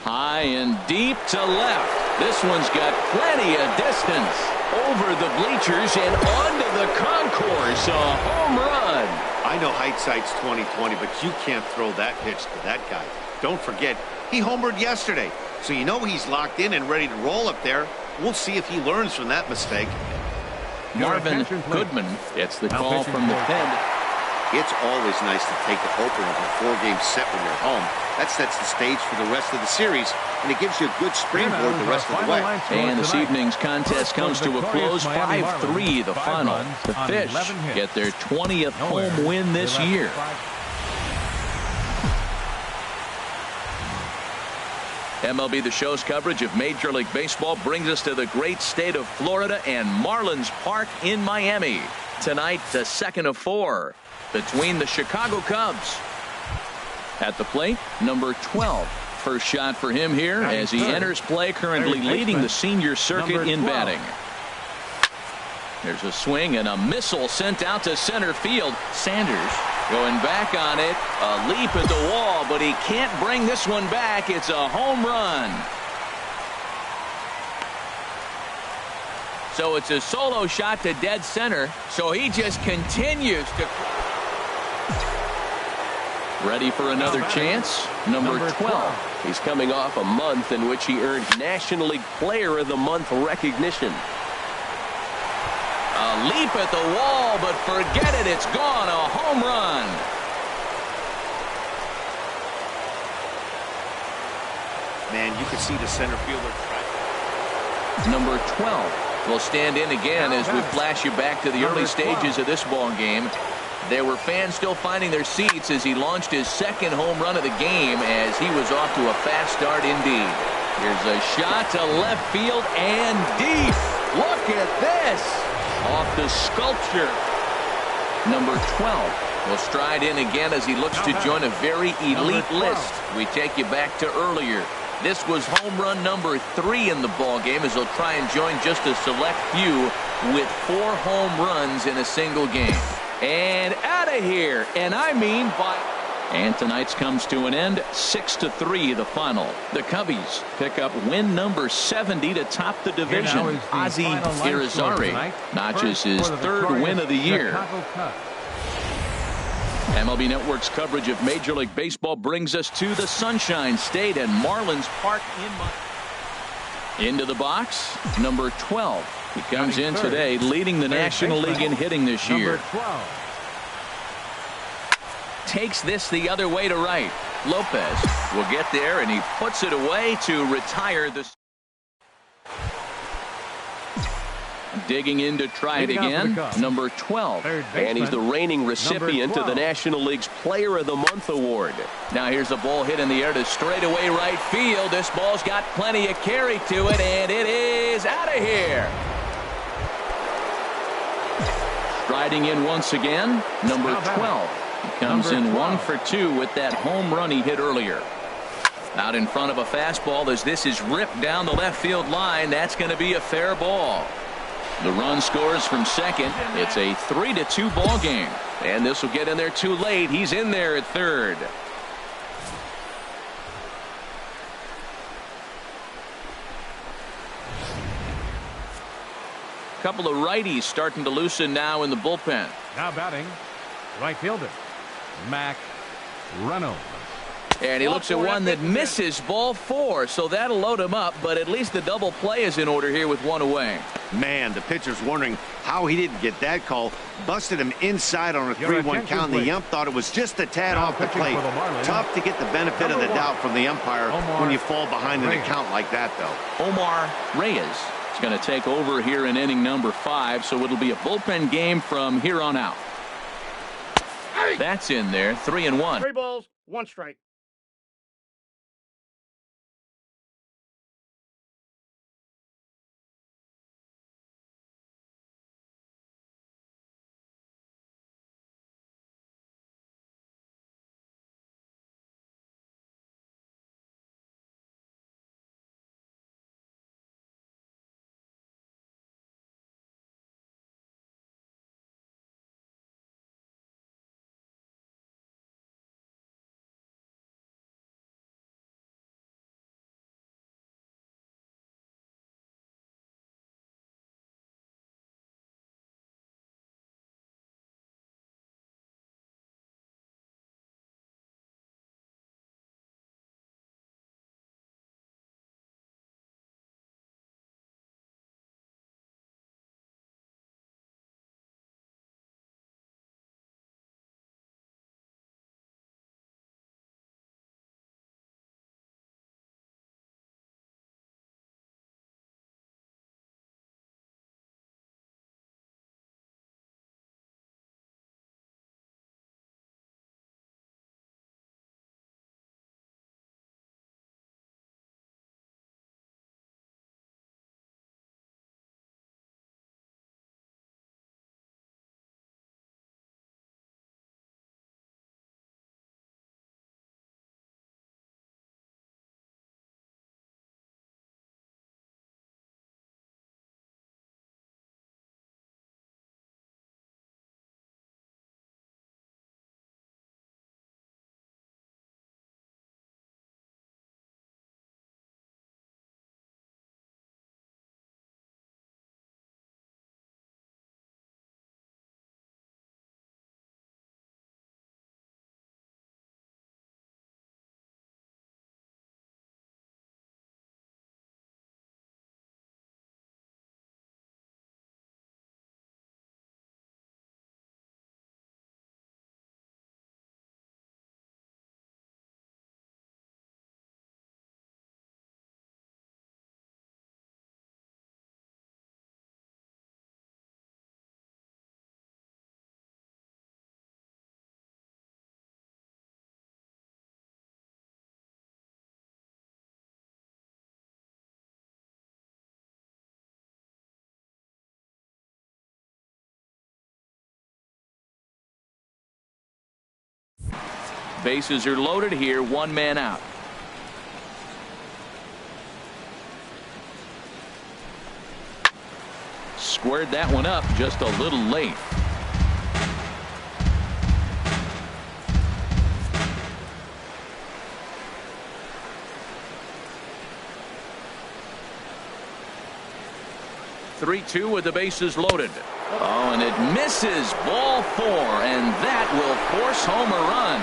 High and deep to left. This one's got plenty of distance. Over the bleachers and onto the concourse. A home run. I know hindsight's 20/20, but you can't throw that pitch to that guy. Don't forget, he homered yesterday. So you know he's locked in and ready to roll up there. We'll see if he learns from that mistake. Marvin Goodman gets the call from the pen. It's always nice to take the opener of a 4-game set when you're home. That sets the stage for the rest of the series, and it gives you a good springboard the rest of the way. And this evening's contest comes to a close, 5-3 the final. The Fish get their 20th home win this year. MLB The Show's coverage of Major League Baseball brings us to the great state of Florida and Marlins Park in Miami. Tonight, the second of 4 between the Chicago Cubs. At the plate, number 12. First shot for him here as he enters play, currently leading the senior circuit in batting. There's a swing and a missile sent out to center field. Sanders going back on it. A leap at the wall, but he can't bring this one back. It's a home run. So it's a solo shot to dead center. So he just continues to... Ready for another chance? Number 12. He's coming off a month in which he earned National League Player of the Month recognition. A leap at the wall, but forget it. It's gone. A home run. Man, you can see the center fielder. Number 12 will stand in again as we flash you back to the early stages of this ball game. There were fans still finding their seats as he launched his second home run of the game as he was off to a fast start indeed. Here's a shot to left field and deep. Look at this. Off the sculpture. Number 12 will stride in again as he looks to join a very elite list. We take you back to earlier. This was home run number 3 in the ball game as he'll try and join just a select few with 4 home runs in a single game. And out of here, and I mean by... And tonight's comes to an end, 6-3 the final. The Cubbies pick up win number 70 to top the division. Ozzie Irizarry notches his 3rd win of the year. MLB Network's coverage of Major League Baseball brings us to the Sunshine State and Marlins Park in Miami. Into the box, number 12. He comes in today leading the National League in hitting this year. Takes this the other way to right. Lopez will get there, and he puts it away to retire the... Digging in to try it again, number 12. And he's the reigning recipient of the National League's Player of the Month award. Now here's a ball hit in the air to straightaway right field. This ball's got plenty of carry to it, and it is out of here. Striding in once again, number 12. He comes in 1 for 2 with that home run he hit earlier. Out in front of a fastball as this is ripped down the left field line. That's going to be a fair ball. The run scores from second. It's a 3-2 ball game. And this will get in there too late. He's in there at third. Couple of righties starting to loosen now in the bullpen. Now batting, right fielder, Mac Reynolds. And he looks at one that misses ball 4, so that'll load him up, but at least the double play is in order here with 1 away. Man, the pitcher's wondering how he didn't get that call. Busted him inside on a 3-1 count, and the ump thought it was just a tad off the plate. Tough to get the benefit of the doubt from the umpire when you fall behind in a count like that, though. Omar Reyes is going to take over here in inning number 5, so it'll be a bullpen game from here on out. That's in there, 3-1. 3 balls, 1 strike. Bases are loaded here, one man out. Squared that one up just a little late. Three-two with the bases loaded. Oh, and it misses. Ball 4, and that will force home a run.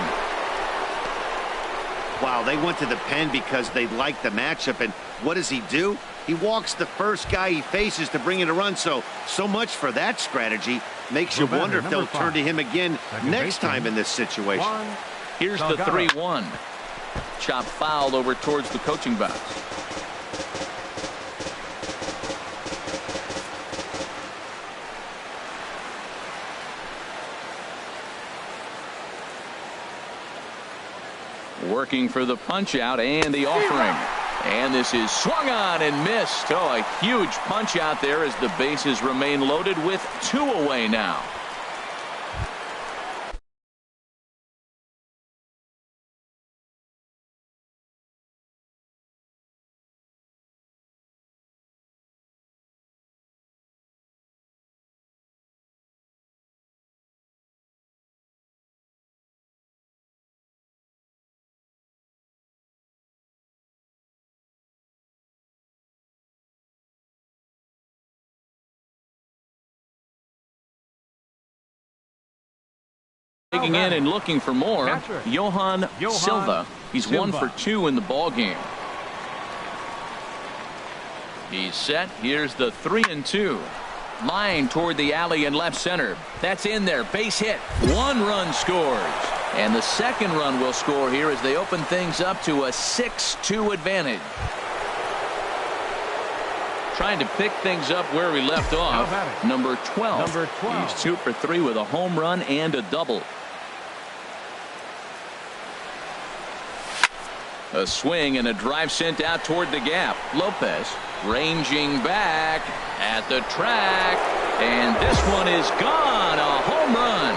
Wow, they went to the pen because they liked the matchup, and what does he do? He walks the first guy he faces to bring in a run, so much for that strategy. Makes you wonder if they'll turn to him again next time in this situation. Here's the 3-1. Chop foul over towards the coaching box. Working for the punch out and the offering. And this is swung on and missed. Oh, a huge punch out there as the bases remain loaded with 2 away now. Taking in and looking for more, Johan Silva. He's 1 for 2 in the ball game. He's set. Here's the 3-2. Line toward the alley in left center. That's in there. Base hit. 1 run scores. And the second run will score here as they open things up to a 6-2 advantage. Trying to pick things up where we left off. Number 12. He's 2 for 3 with a home run and a double. A swing and a drive sent out toward the gap. Lopez ranging back at the track, and this one is gone. A home run.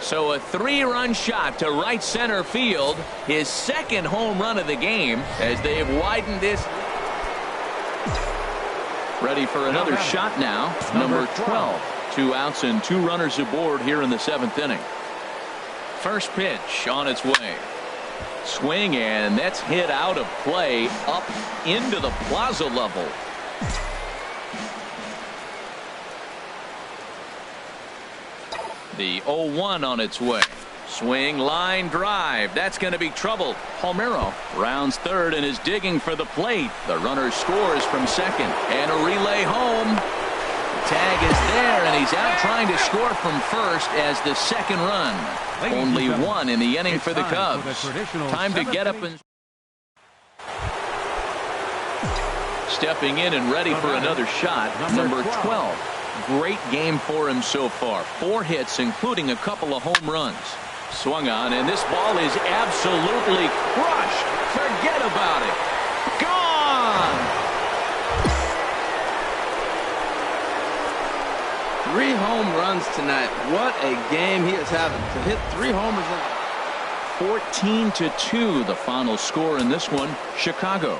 So a 3-run shot to right center field. His second home run of the game as they've widened this. Ready for another shot now. Number 12. 2 outs and 2 runners aboard here in the 7th inning. First pitch on its way. Swing, and that's hit out of play up into the plaza level. The 0-1 on its way. Swing, line drive. That's going to be trouble. Palmeiro rounds third and is digging for the plate. The runner scores from second, and a relay home. Tag is there, and he's out trying to score from first as the second run. Only 1 in the inning for the Cubs. Time to get up and stepping in and ready for another shot. Number 12. Great game for him so far. 4 hits, including a couple of home runs. Swung on, and this ball is absolutely crushed. Forget about it. Gone! 3 home runs tonight. What a game he is having. To hit 3 homers. 14-2 the final score in this one. Chicago.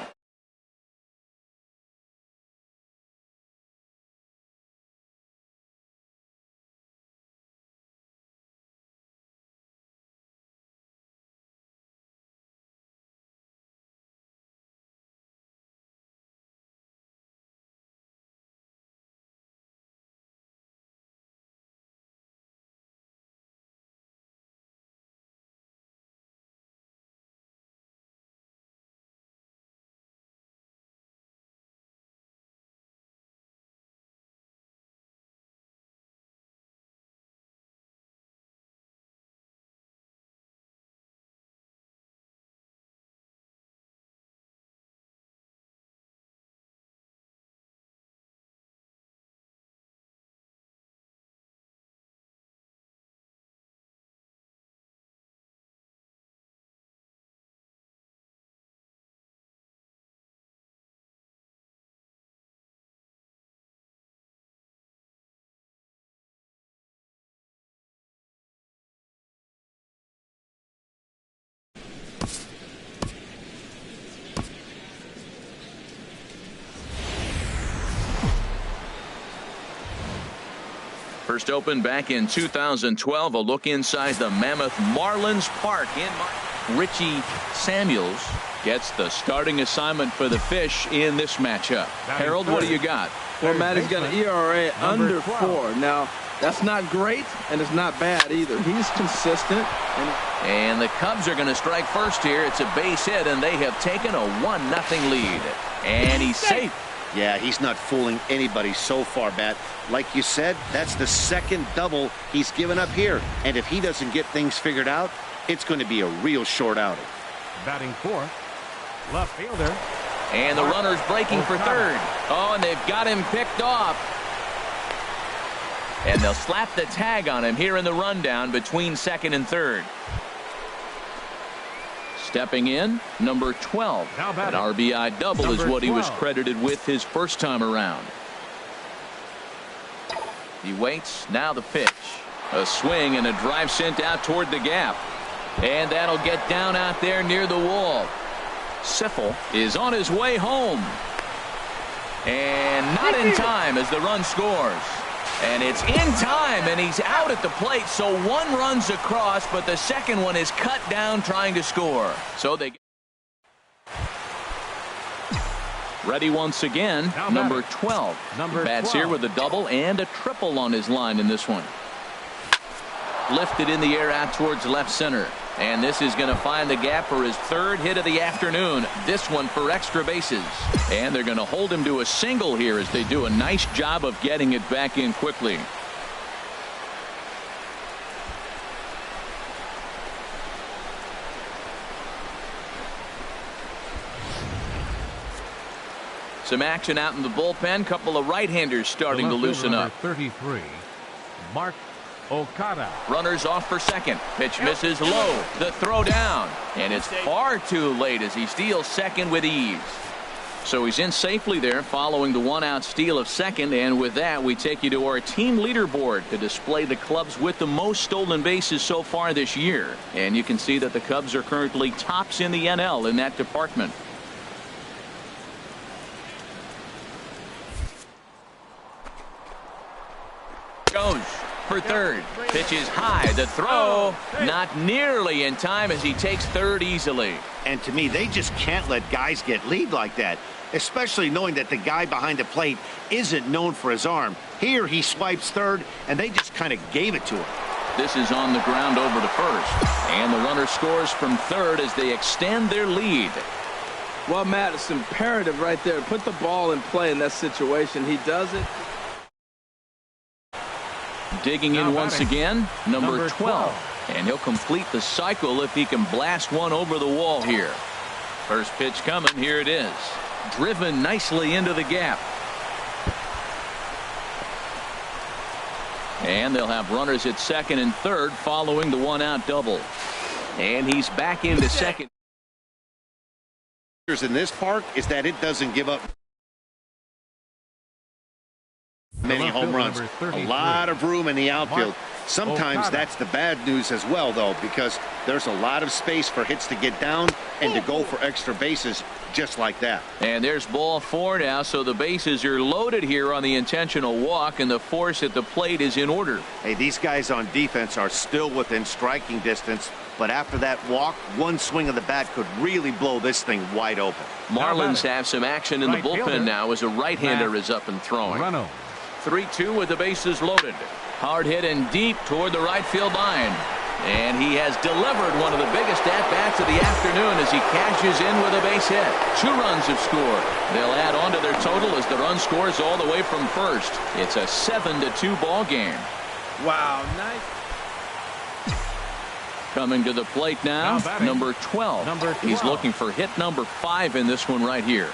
First opened back in 2012. A look inside the Mammoth Marlins Park in Richie Samuels gets the starting assignment for the Fish in this matchup. Harold, what do you got? Well, Matt, he's got an ERA under 4. Now, that's not great, and it's not bad either. He's consistent. And the Cubs are going to strike first here. It's a base hit, and they have taken a 1-0 lead. And he's safe. Yeah, he's not fooling anybody so far, Matt. Like you said, that's the second double he's given up here. And if he doesn't get things figured out, it's going to be a real short outing. Batting fourth, left fielder. And the runner's breaking for third. Oh, and they've got him picked off. And they'll slap the tag on him here in the rundown between second and third. Stepping in, number 12. An RBI double is what he was credited with his first time around. He waits. Now the pitch. A swing and a drive sent out toward the gap. And that'll get down out there near the wall. Siffel is on his way home. And not in time as the run scores. And it's in time, and he's out at the plate, so one runs across, but the second one is cut down trying to score. So they ready once again, number 12. Bats here with a double and a triple on his line in this one. Lifted in the air out towards left center. And this is going to find the gap for his third hit of the afternoon. This one for extra bases. And they're going to hold him to a single here as they do a nice job of getting it back in quickly. Some action out in the bullpen. Couple of right-handers starting to loosen up. 33, Mark Okada. Runners off for second. Pitch misses low. The throw down. And it's far too late as he steals second with ease. So he's in safely there following the one-out steal of second. And with that, we take you to our team leaderboard to display the clubs with the most stolen bases so far this year. And you can see that the Cubs are currently tops in the NL in that department. Goes for third. Pitch is high. The throw not nearly in time as he takes third easily. And to me, they just can't let guys get lead like that, especially knowing that the guy behind the plate isn't known for his arm. Here he swipes third, and they just kind of gave it to him. This is on the ground over to first. And the runner scores from third as they extend their lead. Well, Matt, it's imperative right there. Put the ball in play in that situation. He does it. Digging in once again, number 12. And he'll complete the cycle if he can blast one over the wall here. First pitch coming. Here it is. Driven nicely into the gap. And they'll have runners at second and third following the one-out double. And he's back into second. In this park is that it doesn't give up many home runs. A lot of room in the outfield. Sometimes that's the bad news as well, though, because there's a lot of space for hits to get down and to go for extra bases just like that. And there's ball four now, so the bases are loaded here on the intentional walk, and the force at the plate is in order. Hey, these guys on defense are still within striking distance, but after that walk, one swing of the bat could really blow this thing wide open. Marlins have some action in the bullpen now as a right-hander is up and throwing. 3-2 with the bases loaded. Hard hit and deep toward the right field line. And he has delivered one of the biggest at-bats of the afternoon as he cashes in with a base hit. 2 runs have scored. They'll add on to their total as the run scores all the way from first. It's a 7-2 ball game. Wow, nice. Coming to the plate now, number 12. He's looking for hit number 5 in this one right here.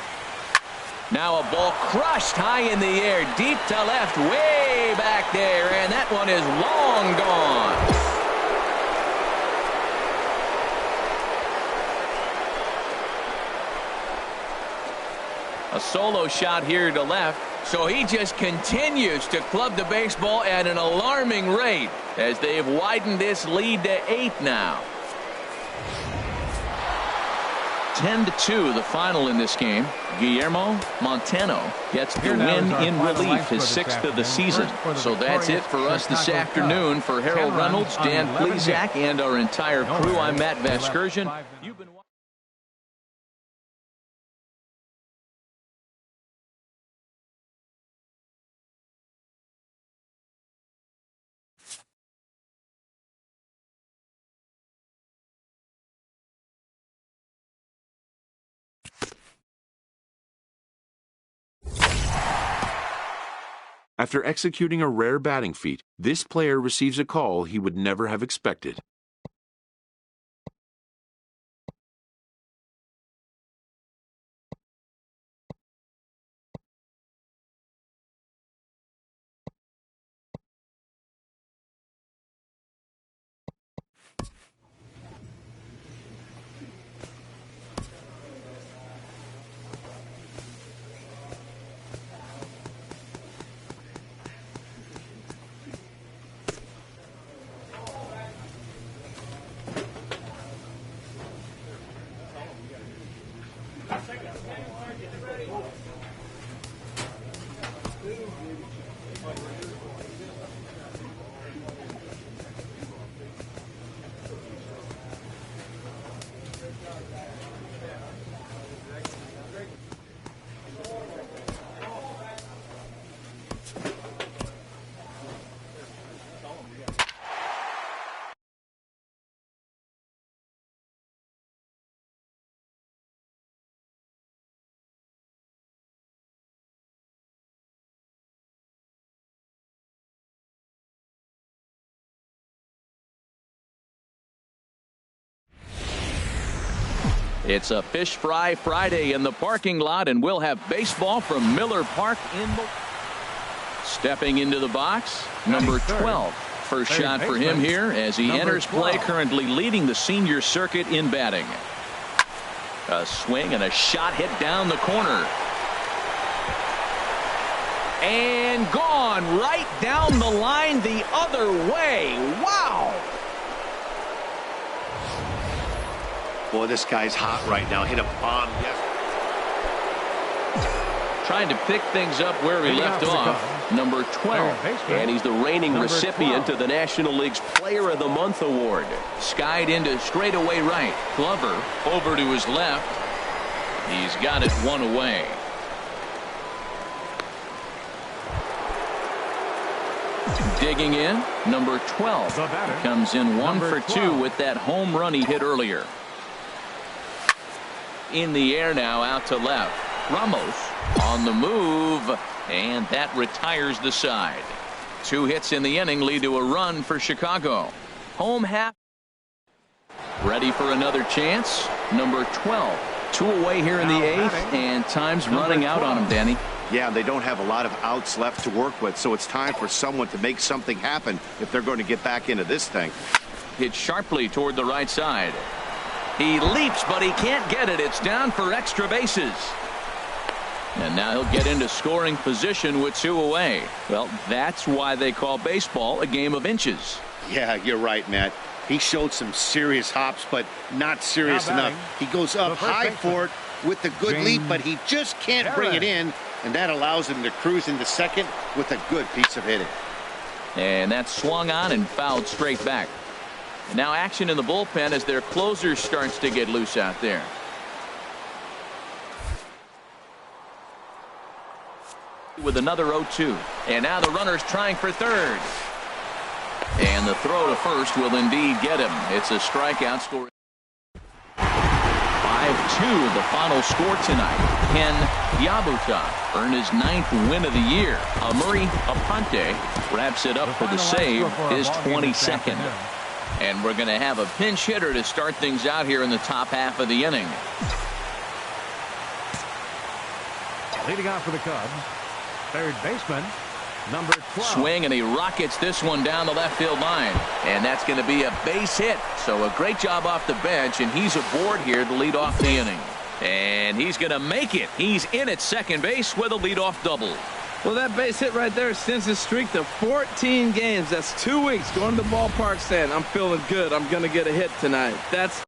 Now a ball crushed high in the air, deep to left, way back there, and that one is long gone. A solo shot here to left, so he just continues to club the baseball at an alarming rate as they've widened this lead to 8 now. 10-2 the final in this game. Guillermo Montano gets the win in relief, his 6th of the season. So that's it for us this afternoon. For Harold Reynolds, Dan Plesac, and our entire crew, I'm Matt Vasgersian. You've been After executing a rare batting feat, this player receives a call he would never have expected. It's a Fish Fry Friday in the parking lot, and we'll have baseball from Miller Park in the... Stepping into the box, number 12. First shot for him here as he enters play, currently leading the senior circuit in batting. A swing and a shot hit down the corner. And gone right down the line the other way. Wow! Boy, this guy's hot right now. Hit a bomb. Trying to pick things up where he left off. Number 12. And he's the reigning recipient of the National League's Player of the Month award. Skied into straightaway right. Glover over to his left. He's got it one away. Digging in, number 12. Comes in 1 for 2 with that home run he hit earlier. In the air now, out to left. Ramos on the move, and that retires the side. 2 hits in the inning lead to a run for Chicago. Home half. Ready for another chance. Number 12. 2 away here in the 8th, and time's running out on him, Danny. Yeah, they don't have a lot of outs left to work with, so it's time for someone to make something happen if they're going to get back into this thing. Hit sharply toward the right side. He leaps, but he can't get it. It's down for extra bases. And now he'll get into scoring position with 2 away. Well, that's why they call baseball a game of inches. Yeah, you're right, Matt. He showed some serious hops, but not serious enough. He goes up high for it with a good leap, but he just can't bring it in, and that allows him to cruise into second with a good piece of hitting. And that swung on and fouled straight back. Now action in the bullpen as their closer starts to get loose out there. With another 0-2. And now the runner's trying for third. And the throw to first will indeed get him. It's a strikeout score. 5-2 the final score tonight. Ken Yabuta earned his 9th win of the year. Amuri Aponte wraps it up for the save, his 22nd. And we're going to have a pinch hitter to start things out here in the top half of the inning. Leading off for the Cubs, third baseman, number 12. Swing, and he rockets this one down the left field line. And that's going to be a base hit. So a great job off the bench, and he's aboard here to lead off the inning. And he's going to make it. He's in at second base with a leadoff double. Well, that base hit right there sends his streak to 14 games. That's 2 weeks going to the ballpark saying, I'm feeling good. I'm going to get a hit tonight. That's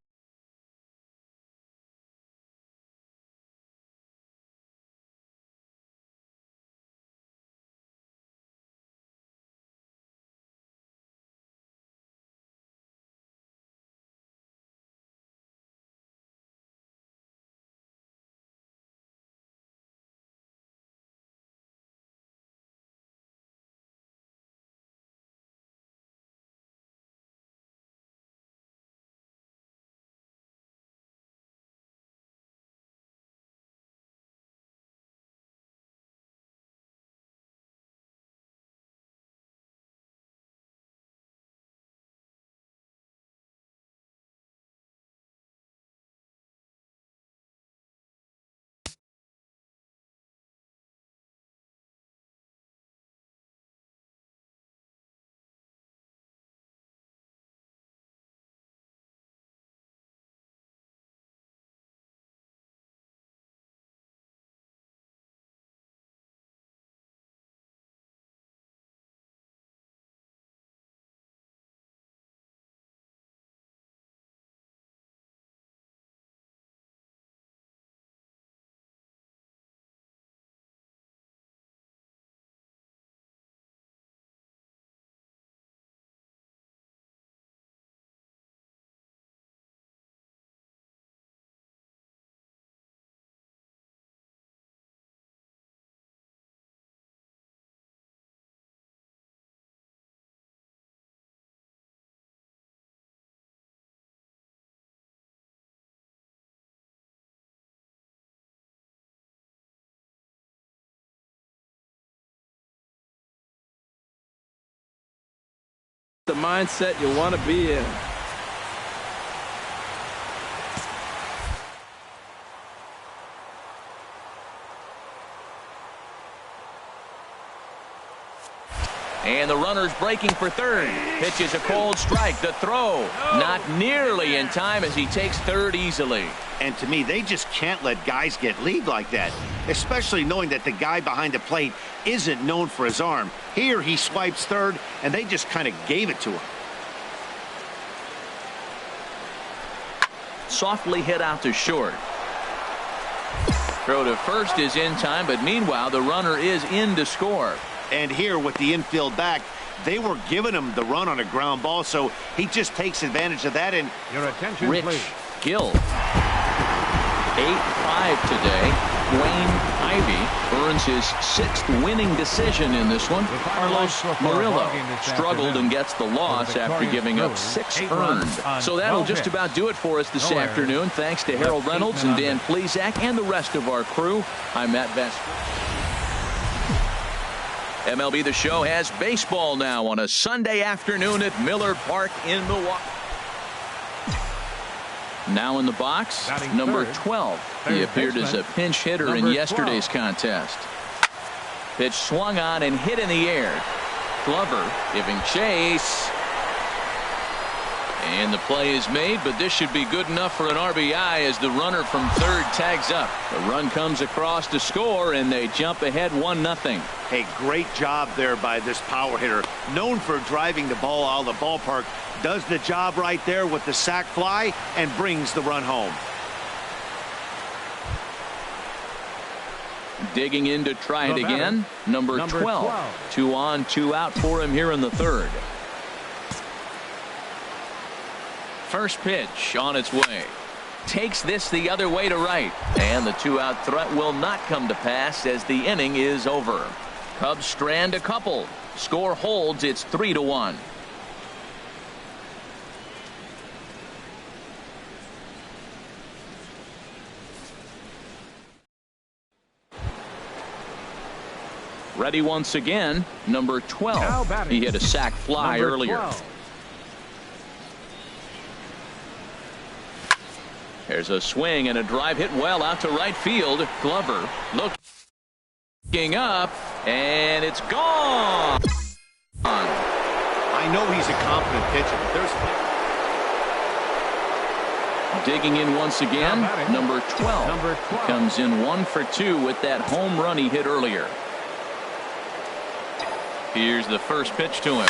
The mindset you want to be in. And the runner's breaking for third. Pitch is a cold strike. The throw not nearly in time as he takes third easily. And to me, they just can't let guys get lead like that, especially knowing that the guy behind the plate isn't known for his arm. Here he swipes third, and they just kind of gave it to him. Softly hit out to short. Throw to first is in time, but meanwhile the runner is in to score. And here with the infield back, they were giving him the run on a ground ball, so he just takes advantage of that. And your attention, Rich please. Gill, 8-5 today. Wayne Ivey earns his 6th winning decision in this one. Carlos Murillo struggled and gets the loss after giving up 6 earned. So that'll just about do it for us this afternoon. Thanks to Harold Reynolds and Dan Plesac and the rest of our crew. I'm Matt Vesper. MLB The Show has baseball now on a Sunday afternoon at Miller Park in Milwaukee. Now in the box, number 12. He appeared as a pinch hitter in yesterday's contest. Pitch swung on and hit in the air. Glover giving chase. And the play is made, but this should be good enough for an RBI as the runner from third tags up. The run comes across to score, and they jump ahead 1-0. Hey, great job there by this power hitter. Known for driving the ball out of the ballpark. Does the job right there with the sac fly and brings the run home. Digging in to try it again. Number 12. 2 on, 2 out for him here in the third. First pitch on its way. Takes this the other way to right. And the 2-out threat will not come to pass as the inning is over. Cubs strand a couple. Score holds. It's 3-1. Ready once again. Number 12. He hit a sac fly earlier. 12. There's a swing and a drive hit well out to right field. Glover looking up, and it's gone. I know he's a competent pitcher, but there's digging in once again. Number 12. Comes in 1 for 2 with that home run he hit earlier. Here's the first pitch to him.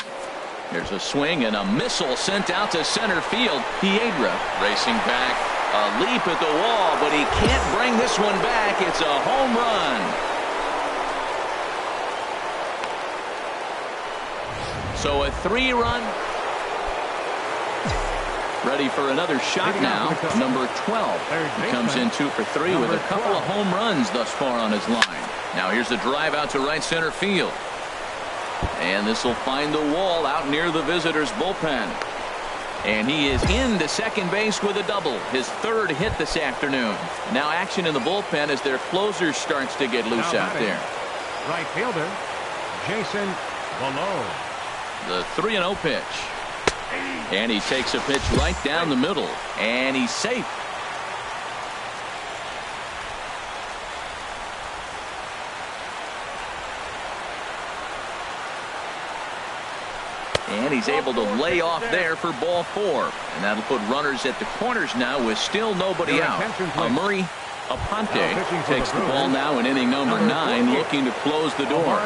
There's a swing and a missile sent out to center field. Piedra racing back. A leap at the wall, but he can't bring this one back. It's a home run. So a 3-run. Ready for another shot now. Number 12. He comes in 2 for 3 with a couple of home runs thus far on his line. Now here's a drive out to right center field. And this will find the wall out near the visitors' bullpen. And he is into second base with a double. His 3rd hit this afternoon. Now action in the bullpen as their closer starts to get loose out there. Right fielder, Jason Below. The 3-0 pitch. And he takes a pitch right down the middle. And he's safe. And he's able to lay off there for ball 4. And that'll put runners at the corners now with still nobody out. Murray Aponte takes the ball now in inning number 9, looking to close the door.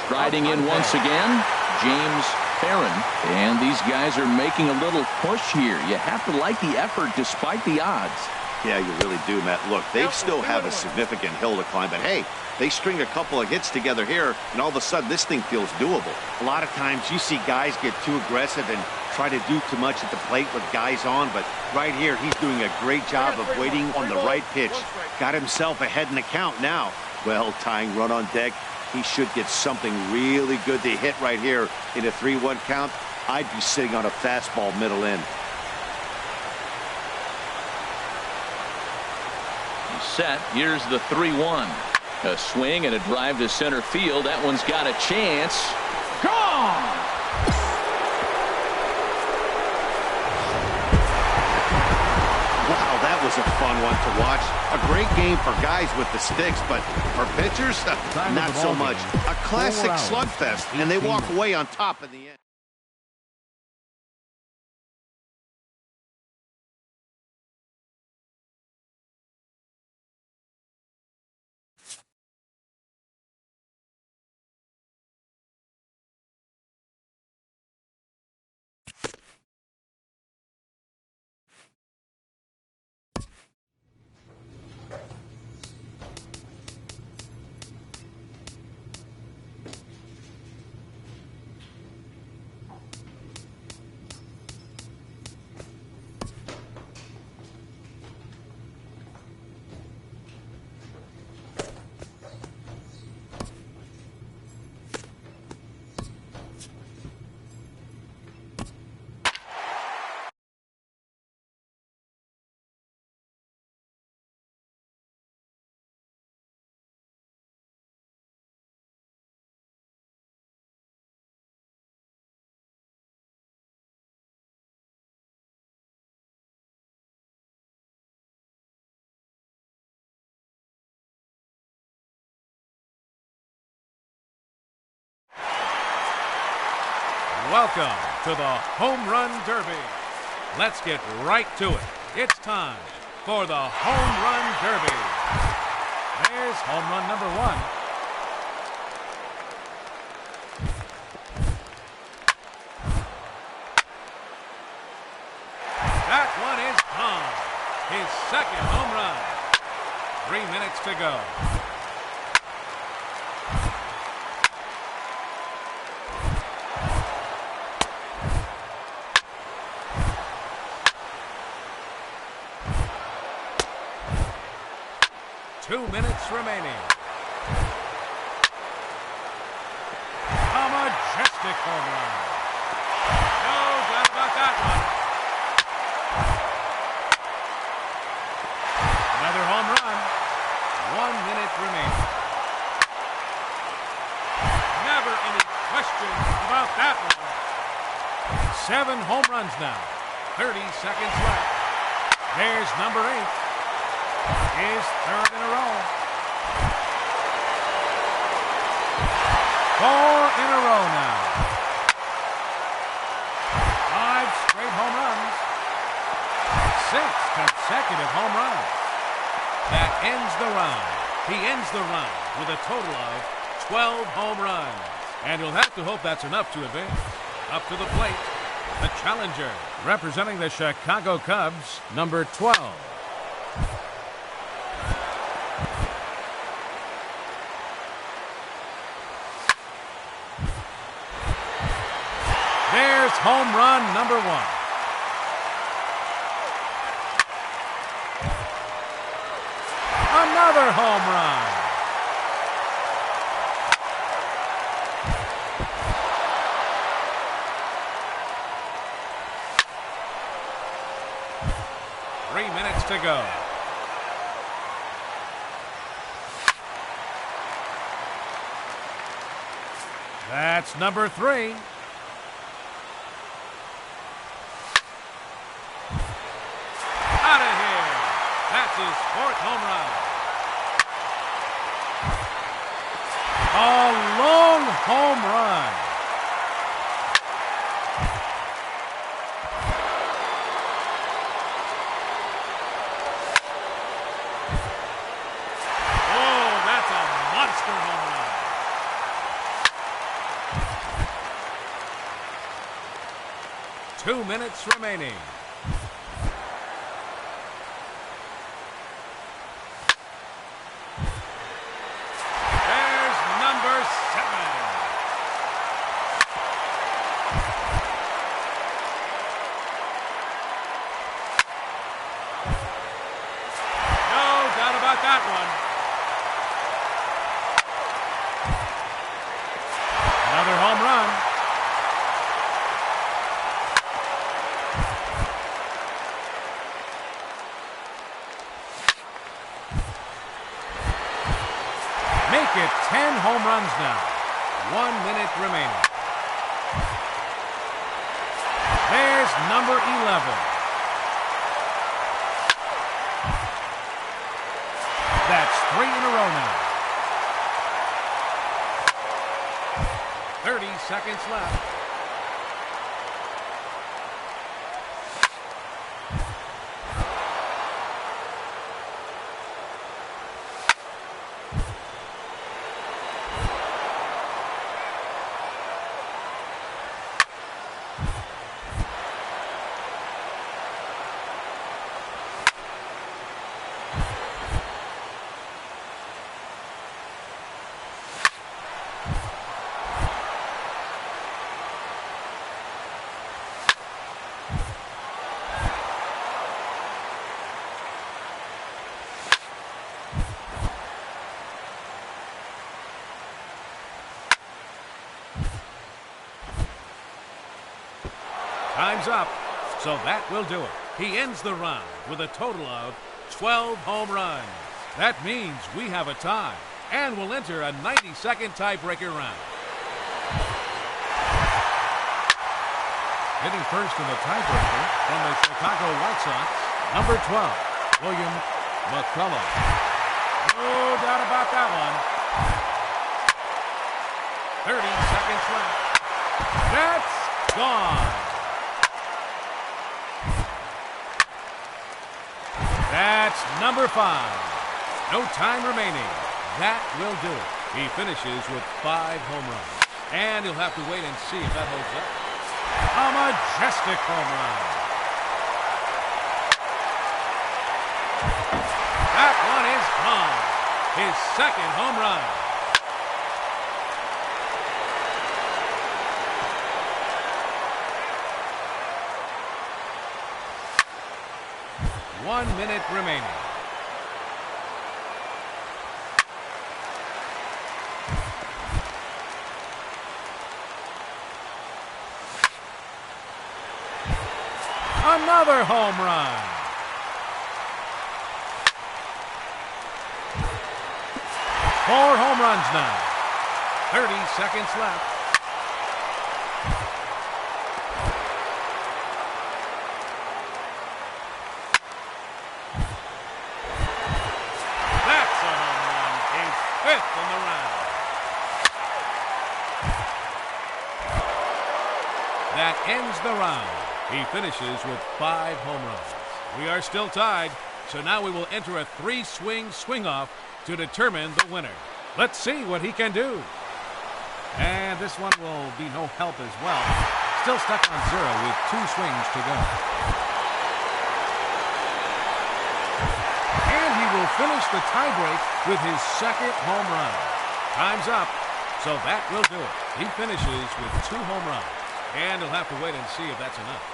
Striding in once again, James Farron. And these guys are making a little push here. You have to like the effort despite the odds. Yeah, you really do, Matt. Look, they still have a significant hill to climb, but hey, they string a couple of hits together here, and all of a sudden this thing feels doable. A lot of times you see guys get too aggressive and try to do too much at the plate with guys on, but right here he's doing a great job of waiting on the right pitch. Got himself ahead in the count now. Well, tying run on deck. He should get something really good to hit right here in a 3-1 count. I'd be sitting on a fastball middle in. Set. Here's the 3-1. A swing and a drive to center field. That one's got a chance. Gone! was a fun one to watch. A great game for guys with the sticks, but for pitchers, not so much. A classic slugfest, and they walk away on top in the end. Welcome to the Home Run Derby. Let's get right to it. It's time for the Home Run Derby. There's home run number 1. That one is gone. His second home run. 3 minutes to go. Two minutes remaining. A majestic home run. No doubt about that one. Another home run. 1 minute remaining. Never any question about that one. 7 home runs now. 30 seconds left. There's number 8. His third in a row. 4 in a row now. 5 straight home runs. 6 consecutive home runs. That ends the round. He ends the round with a total of 12 home runs. And you'll have to hope that's enough to advance. Up to the plate, the challenger, representing the Chicago Cubs, number 12. There's home run number 1. Another home run. Three minutes to go. That's number 3. Out of here. That's his 4th home run. A long home run. Oh, that's a monster home run. 2 minutes remaining. That one. Another home run. Make it 10 home runs now. 1 minute remaining. There's number 11. 3 in a row now. 30 seconds left. Time's up, so that will do it. He ends the round with a total of 12 home runs. That means we have a tie, and we'll enter a 90-second tiebreaker round. Hitting first in the tiebreaker from the Chicago White Sox, number 12, William McCullough. No doubt about that one. 30 seconds left. That's gone. That's number 5. No time remaining. That will do it. He finishes with 5 home runs. And he'll have to wait and see if that holds up. A majestic home run. That one is gone. His second home run. One minute remaining. Another home run. Four home runs now. 30 seconds left. That ends the round. He finishes with 5 home runs. We are still tied, so now we will enter a 3-swing swing-off to determine the winner. Let's see what he can do. And this one will be no help as well. Still stuck on 0 with 2 swings to go. And he will finish the tiebreak with his second home run. Time's up, so that will do it. He finishes with 2 home runs. And he'll have to wait and see if that's enough.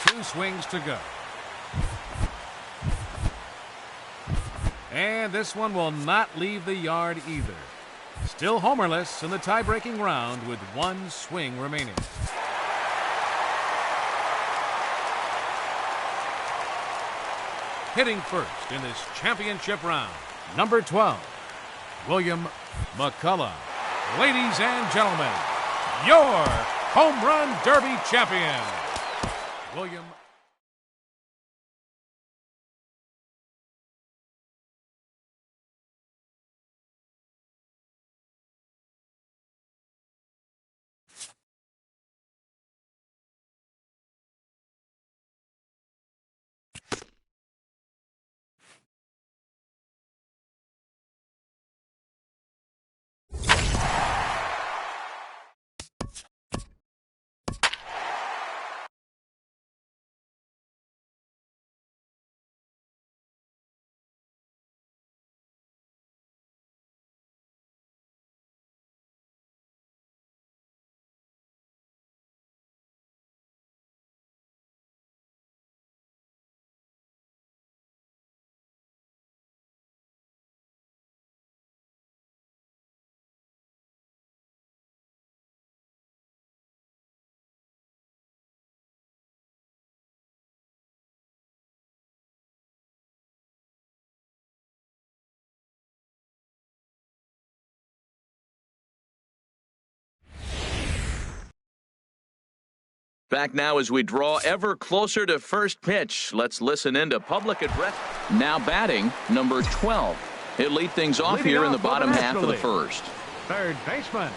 2 swings to go. And this one will not leave the yard either. Still homerless in the tie-breaking round with 1 swing remaining. Hitting first in this championship round, number 12, William McCullough. Ladies and gentlemen, your Home Run Derby champion, William. Back now as we draw ever closer to first pitch. Let's listen into public address. Now batting, number 12, He'll lead things off here in the bottom half of the first. Third baseman,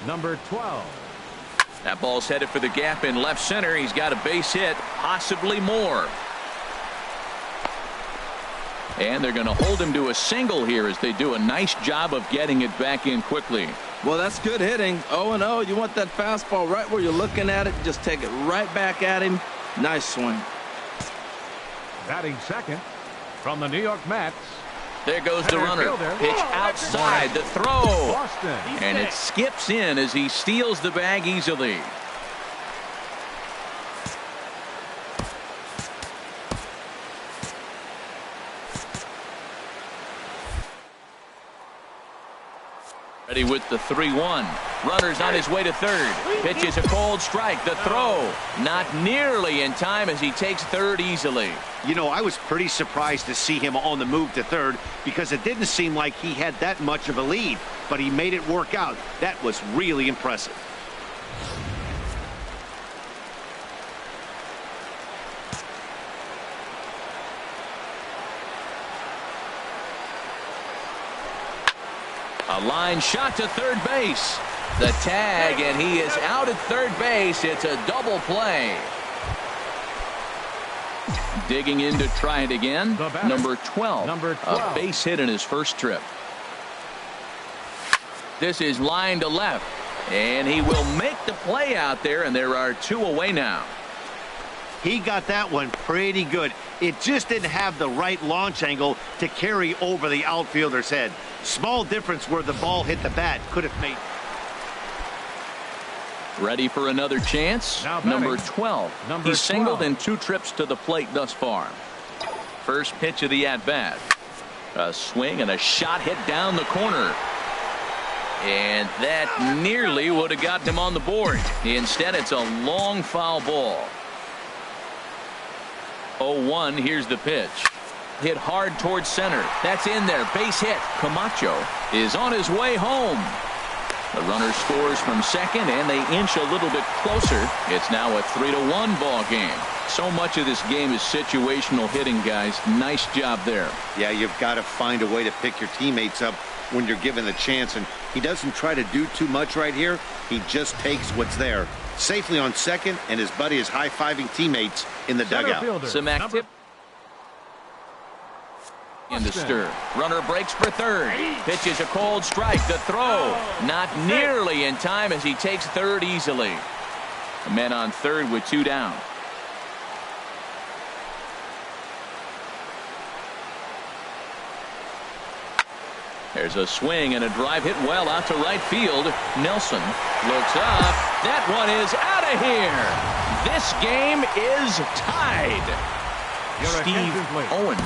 number 12. That ball's headed for the gap in left center. He's got a base hit, possibly more. And they're going to hold him to a single here as they do a nice job of getting it back in quickly. Well, that's good hitting. 0-0. You want that fastball right where you're looking at it. Just take it right back at him. Nice swing. Batting second from the New York Mets. There goes the runner. Pitch outside. The throw. Boston. And it skips in as he steals the bag easily. Ready with the 3-1. Runner's on his way to third. Pitch is a cold strike. The throw not nearly in time as he takes third easily. You know, I was pretty surprised to see him on the move to third because it didn't seem like he had that much of a lead, but he made it work out. That was really impressive. A line shot to third base. The tag, and he is out at third base. It's a double play. Digging in to try it again. Number 12. A base hit in his first trip. This is line to left. And he will make the play out there, and there are two away now. He got that one pretty good. It just didn't have the right launch angle to carry over the outfielder's head. Small difference where the ball hit the bat could have made. Ready for another chance. Number 12. He's singled in 2 trips to the plate thus far. First pitch of the at-bat. A swing and a shot hit down the corner. And that nearly would have gotten him on the board. Instead, it's a long foul ball. 0-1. Here's the pitch. Hit hard towards center. That's in there. Base hit. Camacho is on his way home. The runner scores from second, and they inch a little bit closer. It's now a 3-1 ball game. So much of this game is situational hitting, guys. Nice job there. Yeah, you've got to find a way to pick your teammates up when you're given the chance, and he doesn't try to do too much right here. He just takes what's there. Safely on second, and his buddy is high-fiving teammates in the dugout. Some activity in the stir. Runner breaks for third. Pitch is a cold strike. The throw not nearly in time as he takes third easily. The men on third with 2 down. There's a swing and a drive hit well out to right field. Nelson looks up. That one is out of here. This game is tied. Steve Owen.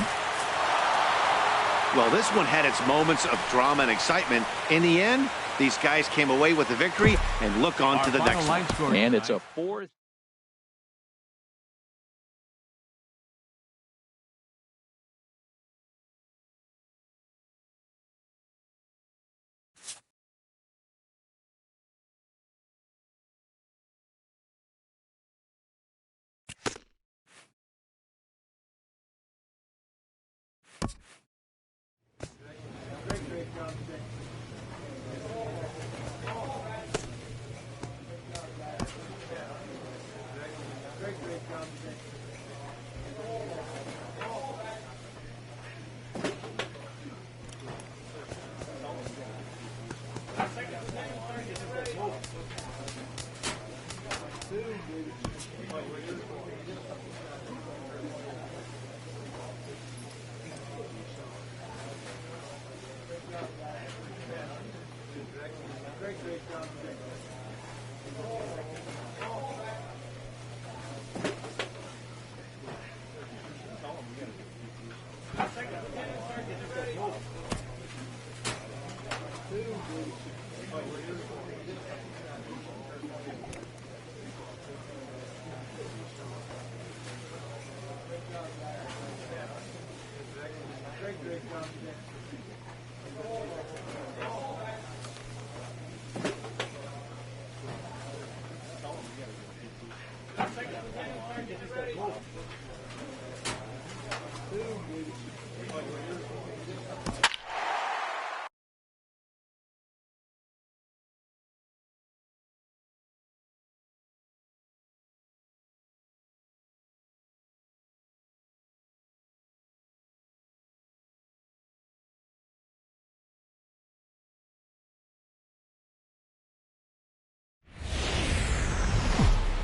Well, this one had its moments of drama and excitement. In the end, these guys came away with the victory and look on to the next one. And it's a 4th.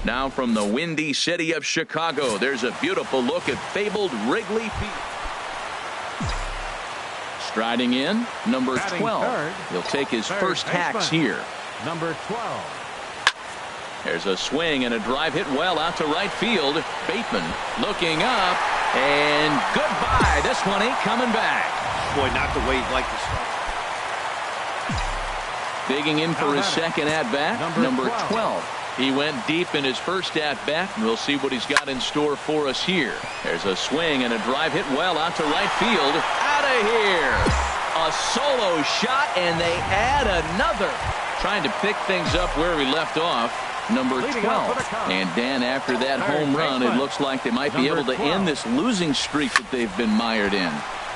Now from the windy city of Chicago, there's a beautiful look at fabled Wrigley Field. Striding in, number 12. He'll take his first hacks here. Number 12. There's a swing and a drive hit well out to right field. Bateman looking up, and goodbye. This one ain't coming back. Boy, not the way he'd like to start. Digging in for his second at-bat, number 12. He went deep in his first at-bat, and we'll see what he's got in store for us here. There's a swing and a drive hit well out to right field. Out of here! A solo shot, and they add another. Trying to pick things up where we left off, number 12. And Dan, after that home run, it looks like they might be able to end this losing streak that they've been mired in.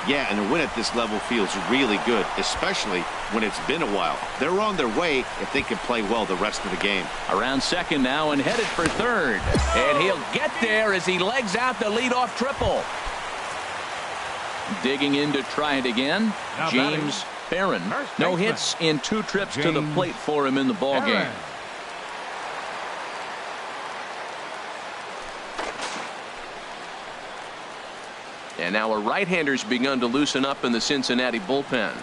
Yeah, and a win at this level feels really good, especially when it's been a while. They're on their way if they can play well the rest of the game. Around second now and headed for third. And he'll get there as he legs out the leadoff triple. Digging in to try it again, James Barron. No hits in 2 trips to the plate for him in the ball game. And now a right-hander's begun to loosen up in the Cincinnati bullpen.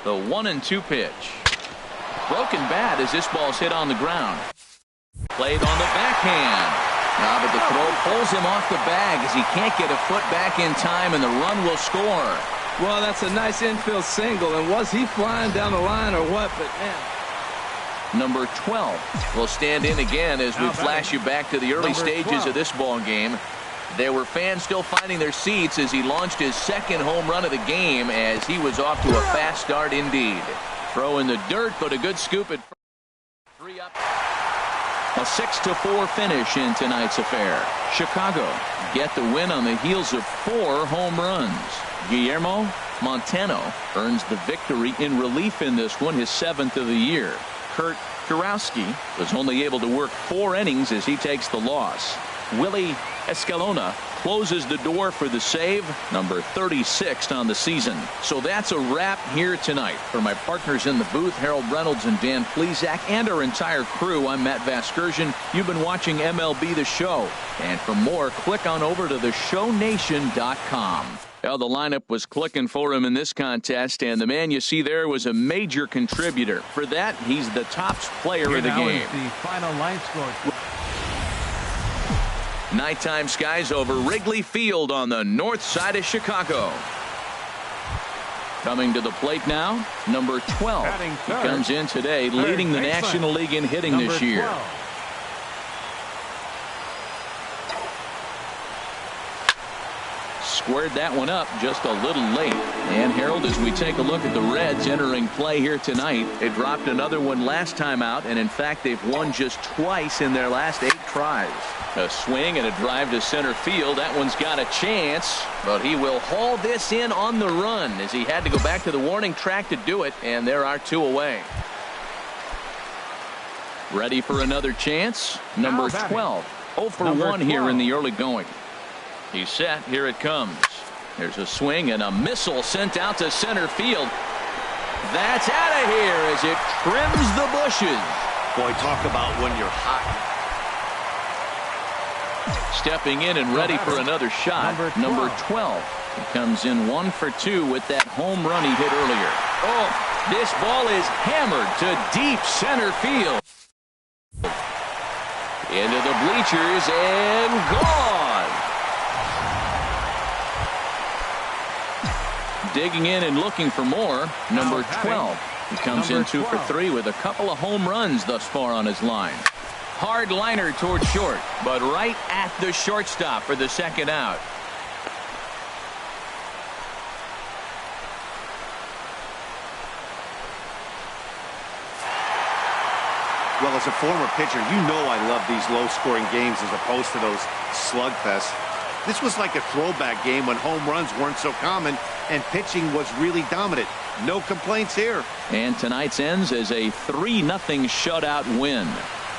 The 1-2 pitch. Broken bat as this ball's hit on the ground. Played on the backhand. But the throw pulls him off the bag as he can't get a foot back in time, and the run will score. Well, that's a nice infield single, and was he flying down the line or what? But man. Number 12 will stand in again as we flash you back to the early stages of this ball game. There were fans still finding their seats as he launched his second home run of the game, as he was off to a fast start indeed. Throw in the dirt, but a good scoop at 3 up. A 6-4 finish in tonight's affair. Chicago get the win on the heels of 4 home runs. Guillermo Montano earns the victory in relief in this one, his 7th of the year. Kurt Kurowski was only able to work 4 innings as he takes the loss. Willie Escalona closes the door for the save, number 36 on the season. So that's a wrap here tonight. For my partners in the booth, Harold Reynolds and Dan Plesac, and our entire crew, I'm Matt Vasgersian. You've been watching MLB The Show. And for more, click on over to theshownation.com. Well, the lineup was clicking for him in this contest, and the man you see there was a major contributor. For that, he's the top player of the game. The final line score. Nighttime skies over Wrigley Field on the north side of Chicago. Coming to the plate now, number 12. He comes in today leading the National League in hitting this year. Squared that one up just a little late. And Harold, as we take a look at the Reds entering play here tonight, they dropped another one last time out, and in fact they've won just twice in their last 8 tries. A swing and a drive to center field. That one's got a chance, but he will haul this in on the run as he had to go back to the warning track to do it, and there are 2 away. Ready for another chance? Number 12. 0 for 1 here in the early going. He's set. Here it comes. There's a swing and a missile sent out to center field. That's out of here as it trims the bushes. Boy, talk about when you're hot. Stepping in and ready for another shot. Number 12. He comes in 1 for 2 with that home run he hit earlier. Oh, this ball is hammered to deep center field. Into the bleachers and gone. Digging in and looking for more, number 12. He comes in 2 for 3 with a couple of home runs thus far on his line. Hard liner toward short, but right at the shortstop for the second out. Well, as a former pitcher, you know I love these low-scoring games as opposed to those slugfests. This was like a throwback game when home runs weren't so common and pitching was really dominant. No complaints here. And tonight's ends as a 3-0 shutout win.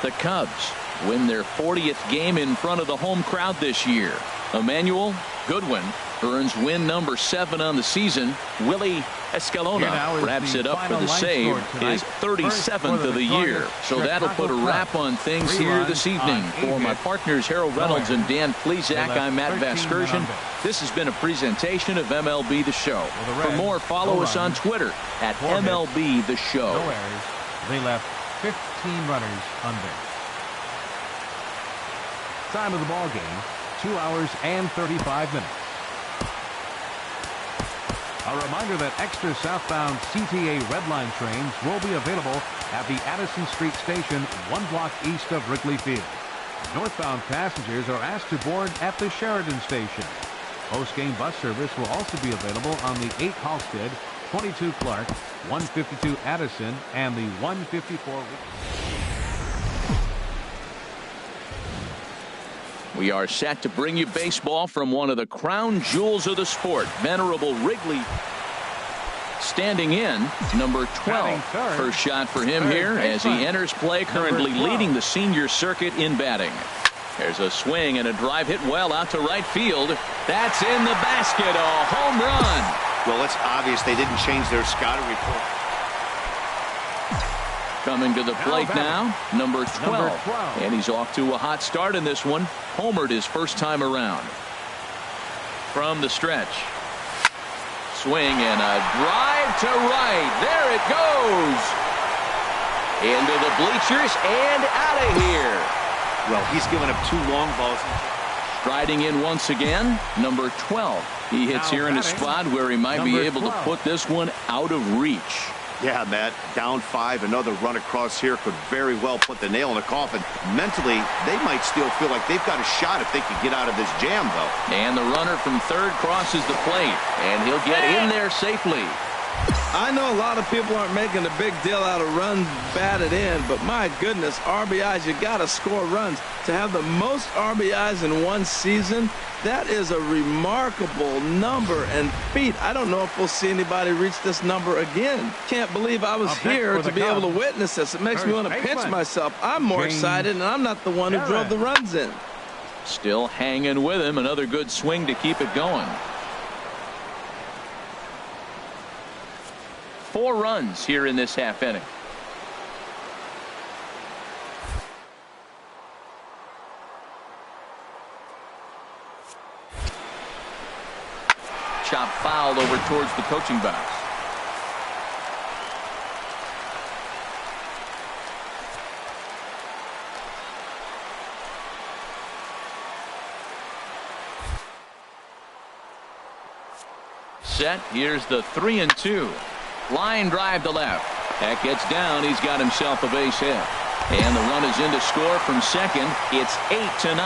The Cubs win their 40th game in front of the home crowd this year. Emmanuel Goodwin earns win number 7 on the season. Willie Escalona wraps it up for the save, his 37th of the year. So that'll put a wrap on things here this evening. For my partners Harold Reynolds and Dan Plesac, I'm Matt Vasgersian. This has been a presentation of MLB The Show. For more, follow us on Twitter at MLB The Show. No errors. They left 15 runners on base. Time of the ball game, 2 hours and 35 minutes. A reminder that extra southbound CTA Red Line trains will be available at the Addison Street Station 1 block east of Wrigley Field. Northbound passengers are asked to board at the Sheridan Station. Post-game bus service will also be available on the 8 Halstead, 22 Clark, 152 Addison, and the 154. We are set to bring you baseball from one of the crown jewels of the sport, venerable Wrigley. Standing in, number 12. First shot for him here as he enters play, currently leading the senior circuit in batting. There's a swing and a drive hit well out to right field. That's in the basket, a home run. Well, it's obvious they didn't change their scouting report. Coming to the plate now, number 12. And he's off to a hot start in this one. Homered his first time around. From the stretch. Swing and a drive to right. There it goes. Into the bleachers and out of here. Well, he's given up 2 long balls. Striding in once again, number 12. He hits here in a spot where he might be able to put this one out of reach. Yeah, Matt, down 5, another run across here could very well put the nail in the coffin. Mentally, they might still feel like they've got a shot if they could get out of this jam, though. And the runner from third crosses the plate, and he'll get in there safely. I know a lot of people aren't making a big deal out of runs batted in, but my goodness, RBIs, you got to score runs. To have the most RBIs in one season, that is a remarkable number and feat. I don't know if we'll see anybody reach this number again. Can't believe I was here to be able to witness this. It makes me want to pinch myself. I'm more excited, and I'm not the one who drove the runs in. Still hanging with him. Another good swing to keep it going. 4 runs here in this half inning. Chop fouled over towards the coaching box. Set. Here's the 3-2. Line drive to left. That gets down. He's got himself a base hit. And the run is in to score from second. It's 8-0.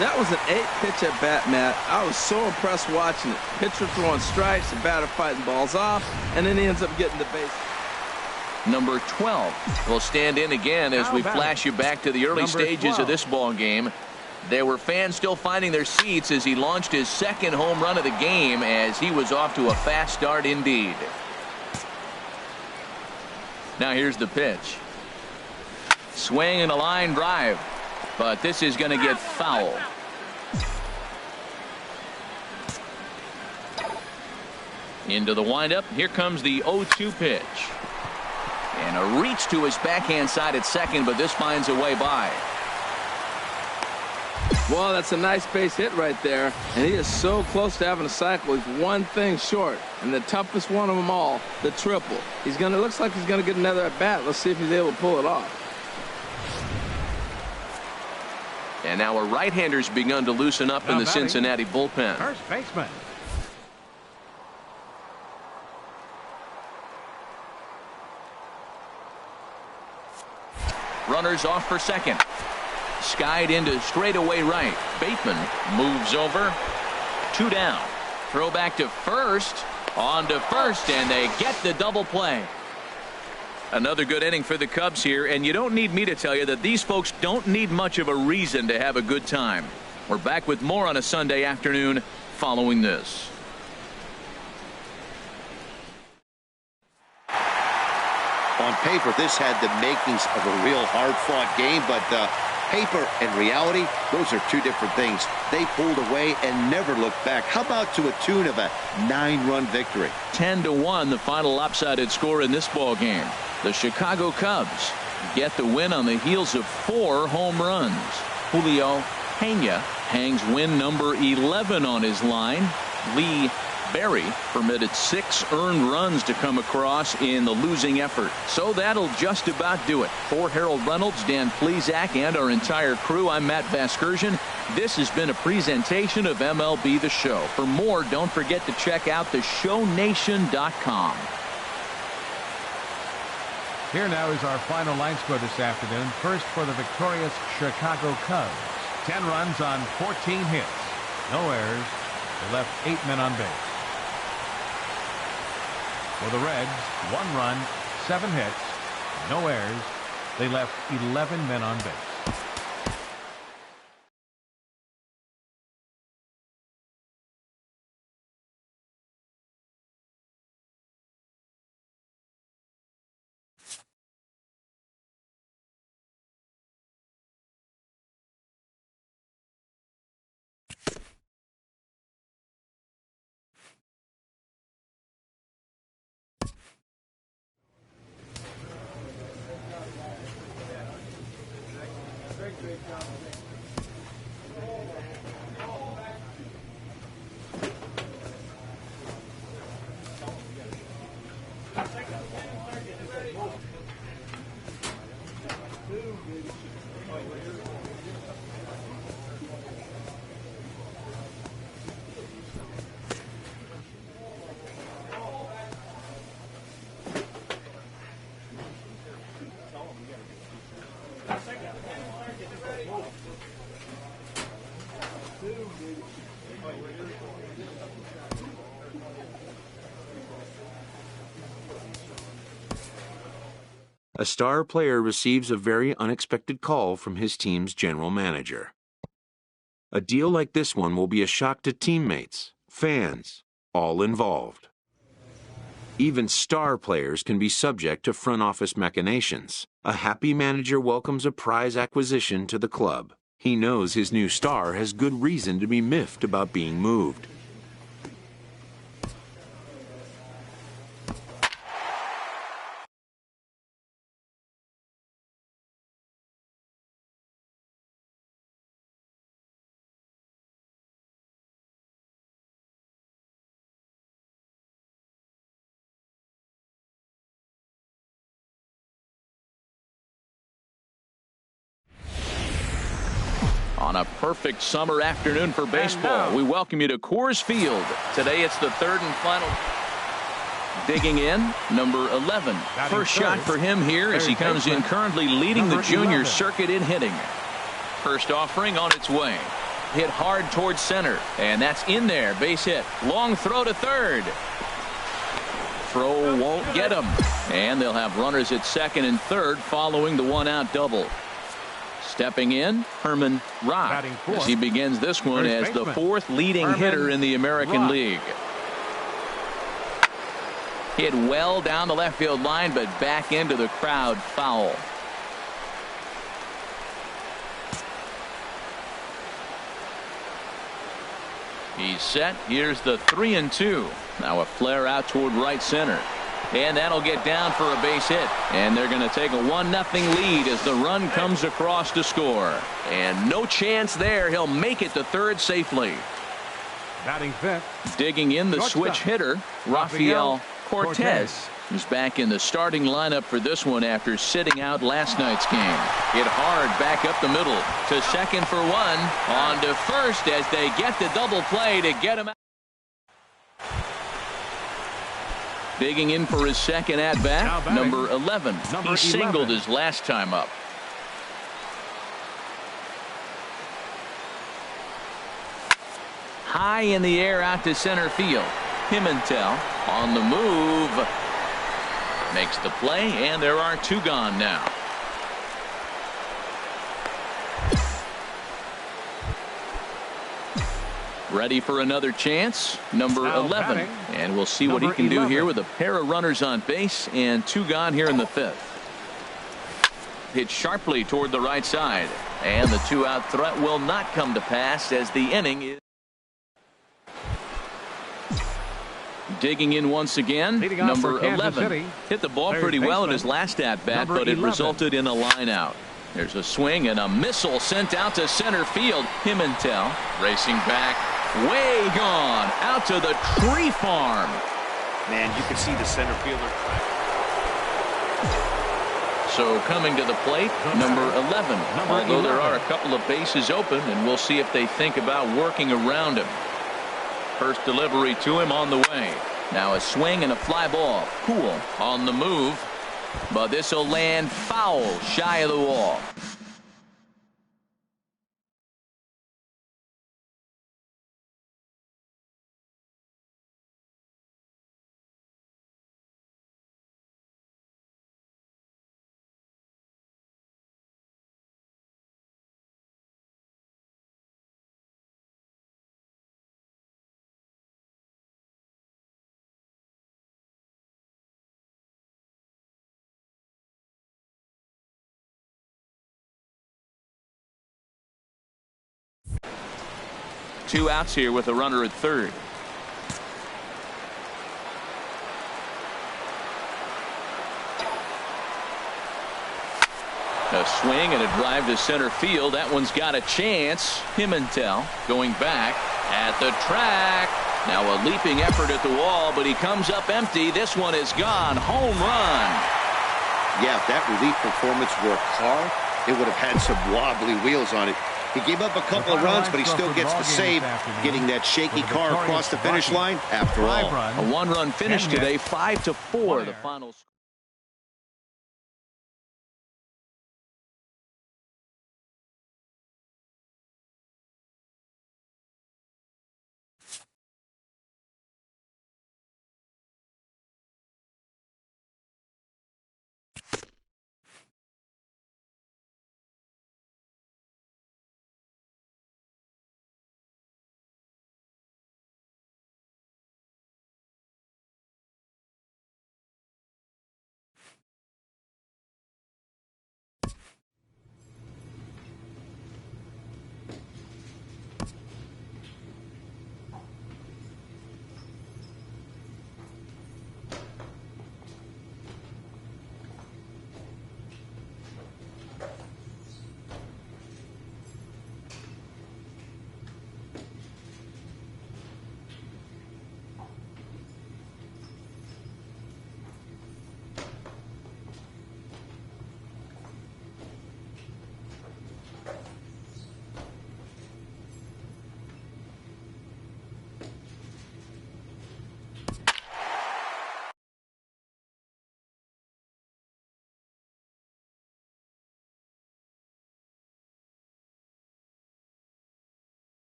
That was an 8-pitch at bat, Matt. I was so impressed watching it. Pitcher throwing strikes, the batter fighting balls off, and then he ends up getting the base. Number 12 will stand in again as we flash you back to the early stages of this ball game. There were fans still finding their seats as he launched his second home run of the game, as he was off to a fast start indeed. Now here's the pitch. Swing and a line drive, but this is going to get foul. Into the windup. Here comes the 0-2 pitch. And a reach to his backhand side at second, but this finds a way by. Well, that's a nice base hit right there, and he is so close to having a cycle. He's one thing short, and the toughest one of them all, the triple. Looks like he's gonna get another at bat. Let's see if he's able to pull it off. And now a right-hander's begun to loosen up in the Cincinnati bullpen. First baseman. Runners off for second. Skied into straightaway right. Bateman moves over. 2 down. Throw back to first. On to first, and they get the double play. Another good inning for the Cubs here, and you don't need me to tell you that these folks don't need much of a reason to have a good time. We're back with more on a Sunday afternoon following this. On paper, this had the makings of a real hard-fought game, but paper and reality, those are two different things. They pulled away and never looked back. How about to a tune of a 9-run victory? 10-1, the final lopsided score in this ball game. The Chicago Cubs get the win on the heels of 4 home runs. Julio Pena hangs win number 11 on his line. Lee Berry permitted 6 earned runs to come across in the losing effort. So that'll just about do it. For Harold Reynolds, Dan Plesac, and our entire crew, I'm Matt Vasgersian. This has been a presentation of MLB The Show. For more, don't forget to check out theshownation.com. Here now is our final line score this afternoon. First for the victorious Chicago Cubs. 10 runs on 14 hits. No errors. They left 8 men on base. For the Reds, 1 run, 7 hits, no errors. They left 11 men on base. A star player receives a very unexpected call from his team's general manager. A deal like this one will be a shock to teammates, fans, all involved. Even star players can be subject to front office machinations. A happy manager welcomes a prize acquisition to the club. He knows his new star has good reason to be miffed about being moved. On a perfect summer afternoon for baseball, we welcome you to Coors Field. Today it's the third and final. Digging in, number 11. First shot for him here as he comes in currently leading the junior circuit in hitting. First offering on its way. Hit hard towards center, and that's in there. Base hit. Long throw to third. Throw won't get him. And they'll have runners at second and third following the one-out double. Stepping in, Herman Rock, as he begins this one as the 4th leading hitter in the American League. Hit well down the left field line, but back into the crowd, foul. He's set. Here's the 3-2. Now a flare out toward right center. And that'll get down for a base hit. And they're going to take a 1-0 lead as the run comes across to score. And no chance there. He'll make it to third safely. Batting fifth. Digging in the switch hitter, Rafael Cortez, who's back in the starting lineup for this one after sitting out last night's game. Hit hard back up the middle to second for 1. On to first as they get the double play to get him out. Digging in for his second at-bat, number 11. He singled his last time up. High in the air out to center field. Pimentel on the move. Makes the play, and there are 2 gone now. Ready for another chance, number 11. And we'll see what he can do here with a pair of runners on base and 2 gone here in the 5th. Hit sharply toward the right side. And the two-out threat will not come to pass as the inning is digging in once again. Number 11 hit the ball pretty well in his last at-bat, but it resulted in a line-out. There's a swing and a missile sent out to center field. Pimentel racing back, way gone, out to the tree farm. Man, you can see the center fielder. So coming to the plate, number 11. Although there are a couple of bases open, and we'll see if they think about working around him. First delivery to him on the way. Now a swing and a fly ball. Cool on the move, but this will land foul shy of the wall. Two outs here with a runner at third. A swing and a drive to center field. That one's got a chance. Pimentel going back at the track. Now a leaping effort at the wall, but he comes up empty. This one is gone. Home run. Yeah, if that relief performance were a car, it would have had some wobbly wheels on it. He gave up a couple of runs, but he still gets the save, getting that shaky car across the finish line after all. A one-run finish today, 5-4 the final score.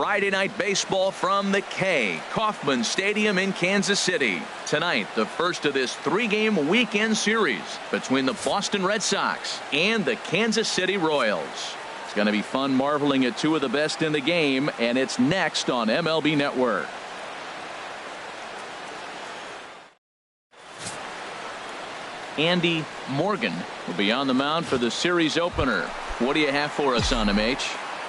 Friday night baseball from the K. Kauffman Stadium in Kansas City. Tonight, the first of this three-game weekend series between the Boston Red Sox and the Kansas City Royals. It's going to be fun marveling at two of the best in the game, and it's next on MLB Network. Andy Morgan will be on the mound for the series opener. What do you have for us on him, H?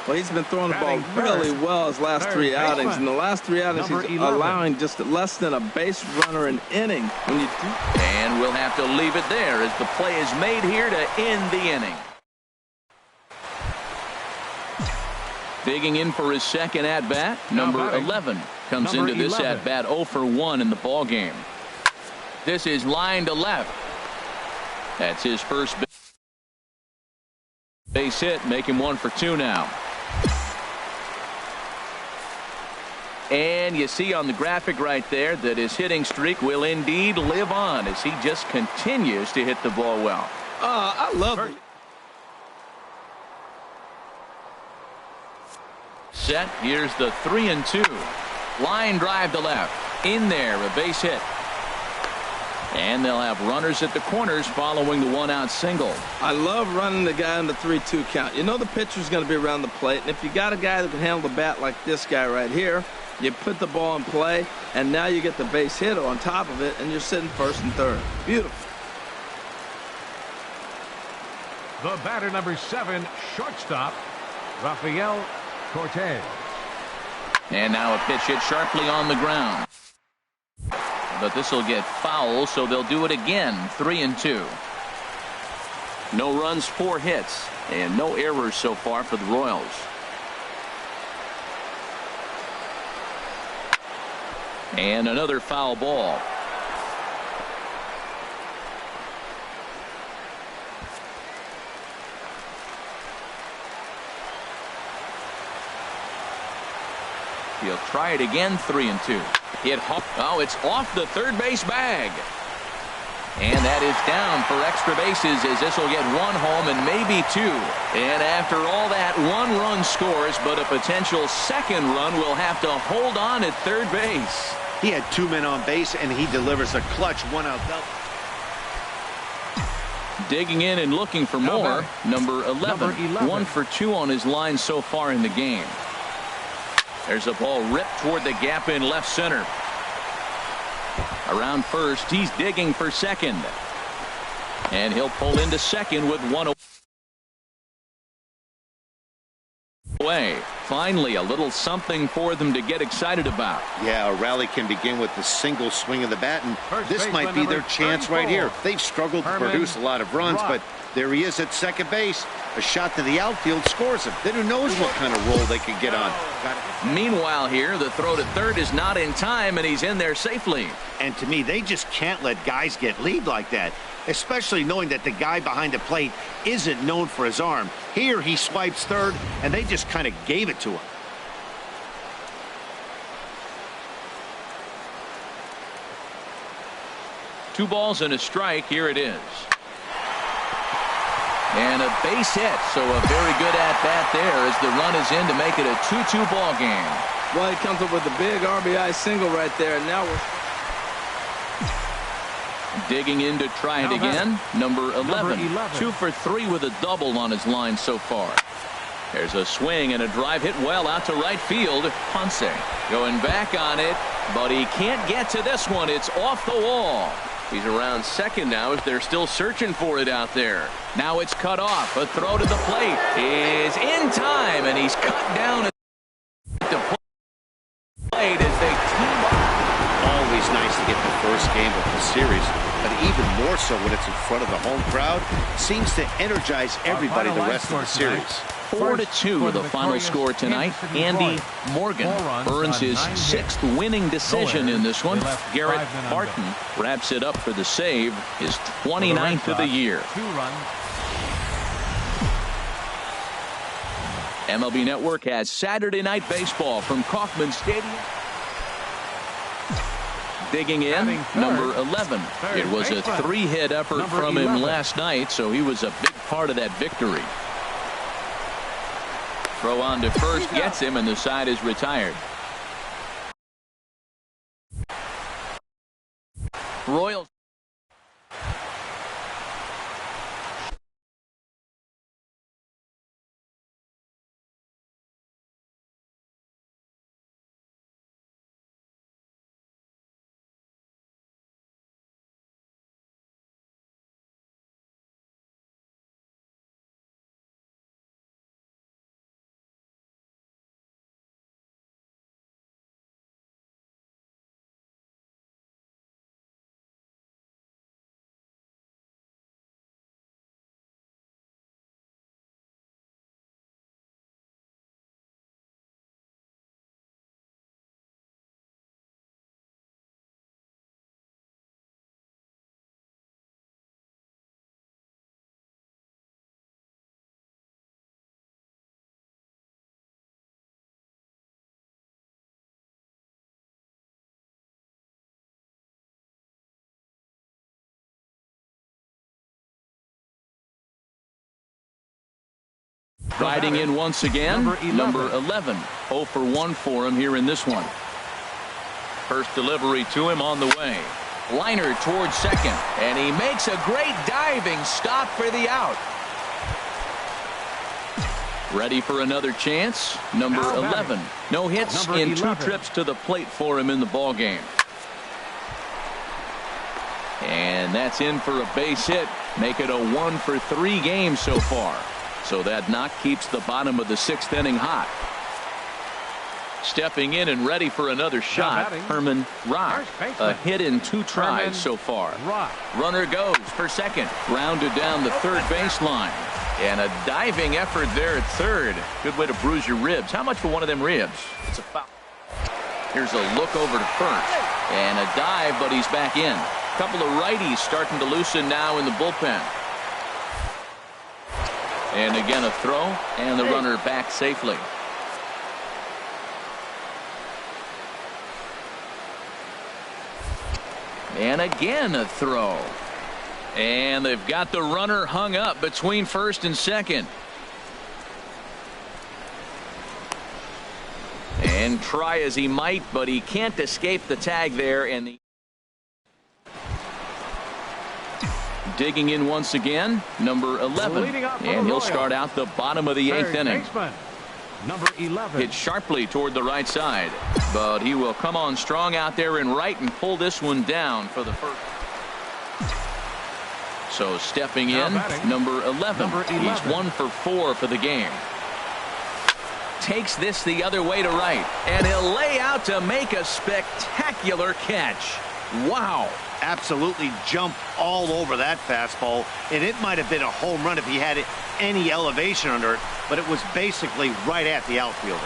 Well, he's been throwing the ball really well his last three outings. In the last three outings, he's allowing just less than a base runner an inning. And we'll have to leave it there as the play is made here to end the inning. Digging in for his second at-bat, number 11 comes into this at-bat 0 for 1 in the ball game. This is line to left. That's his first base hit, make him 1 for 2 now. And you see on the graphic right there that his hitting streak will indeed live on as he just continues to hit the ball well. I love it. Set. Here's the 3-2. Line drive to left. In there, a base hit. And they'll have runners at the corners following the one-out single. I love running the guy on the 3-2 count. You know the pitcher's going to be around the plate, and if you got a guy that can handle the bat like this guy right here, you put the ball in play, and now you get the base hit on top of it, and you're sitting first and third. Beautiful. The batter, number 7, shortstop, Rafael Cortez. And now a pitch hit sharply on the ground. But this will get foul, so they'll do it again. 3-2. No runs, 4 hits, and no errors so far for the Royals. And another foul ball. He'll try it again. 3-2. Oh, it's off the third base bag. And that is down for extra bases, as this will get 1 home and maybe 2. And after all that, 1 run scores, but a potential second run will have to hold on at third base. He had 2 men on base, and he delivers a clutch 1-out double. Digging in and looking for more, number 11. 1 for 2 on his line so far in the game. There's a ball ripped toward the gap in left center. Around first, he's digging for second. And he'll pull into second with 1 away. Finally, a little something for them to get excited about. Yeah, a rally can begin with the single swing of the bat, and this might be their chance right here. They've struggled to produce a lot of runs, but there he is at second base. A shot to the outfield scores him. Then who knows what kind of roll they could get on. Meanwhile here, the throw to third is not in time, and he's in there safely. And to me, they just can't let guys get lead like that, especially knowing that the guy behind the plate isn't known for his arm. Here he swipes third, and they just kind of gave it to him. Two balls and a strike. Here it is. And a base hit, so a very good at-bat there as the run is in to make it a 2-2 ball game. Well, he comes up with a big RBI single right there, and now we're digging in to try it again. Number 11. 2 for 3 with a double on his line so far. There's a swing and a drive hit well out to right field. Ponce going back on it, but he can't get to this one. It's off the wall. He's around second now as they're still searching for it out there. Now it's cut off. A throw to the plate is in time, and he's cut down at the plate as they team up. Always nice to get the first game of the series, but even more so when it's in front of the home crowd. Seems to energize everybody the rest of the series. 4-2 the final score tonight. Andy Morgan earns his 6th winning decision in this one. Garrett Barton wraps it up for the save, his 29th of the year. MLB Network has Saturday Night Baseball from Kauffman Stadium. Digging in, number 11. It was a 3-hit effort from him last night, so he was a big part of that victory. Throw on to first gets him, and the side is retired. Royals. Riding in once again, number 11. 0 for 1 for him here in this one. First delivery to him on the way. Liner towards second, and he makes a great diving stop for the out. Ready for another chance. Number 11. No hits in 2 trips to the plate for him in the ball game. And that's in for a base hit. Make it a 1 for 3 games so far. So that knock keeps the bottom of the 6th inning hot. Stepping in and ready for another shot, Herman Rock. A hit in 2 tries so far. Runner goes for second. Grounded down the third baseline. And a diving effort there at third. Good way to bruise your ribs. How much for one of them ribs? It's a foul. Here's a look over to first. And a dive, but he's back in. Couple of righties starting to loosen now in the bullpen. And again a throw, and the runner back safely. And again a throw. And they've got the runner hung up between first and second. And try as he might, but he can't escape the tag there. And digging in once again, number 11. And he'll start out the bottom of the 8th inning. Number 11. Hit sharply toward the right side, but he will come on strong out there in right and pull this one down for the first. So stepping in, number 11. He's 1 for 4 for the game. Takes this the other way to right, and he'll lay out to make a spectacular catch. Wow. Absolutely jumped all over that fastball, and it might have been a home run if he had any elevation under it, but it was basically right at the outfielder.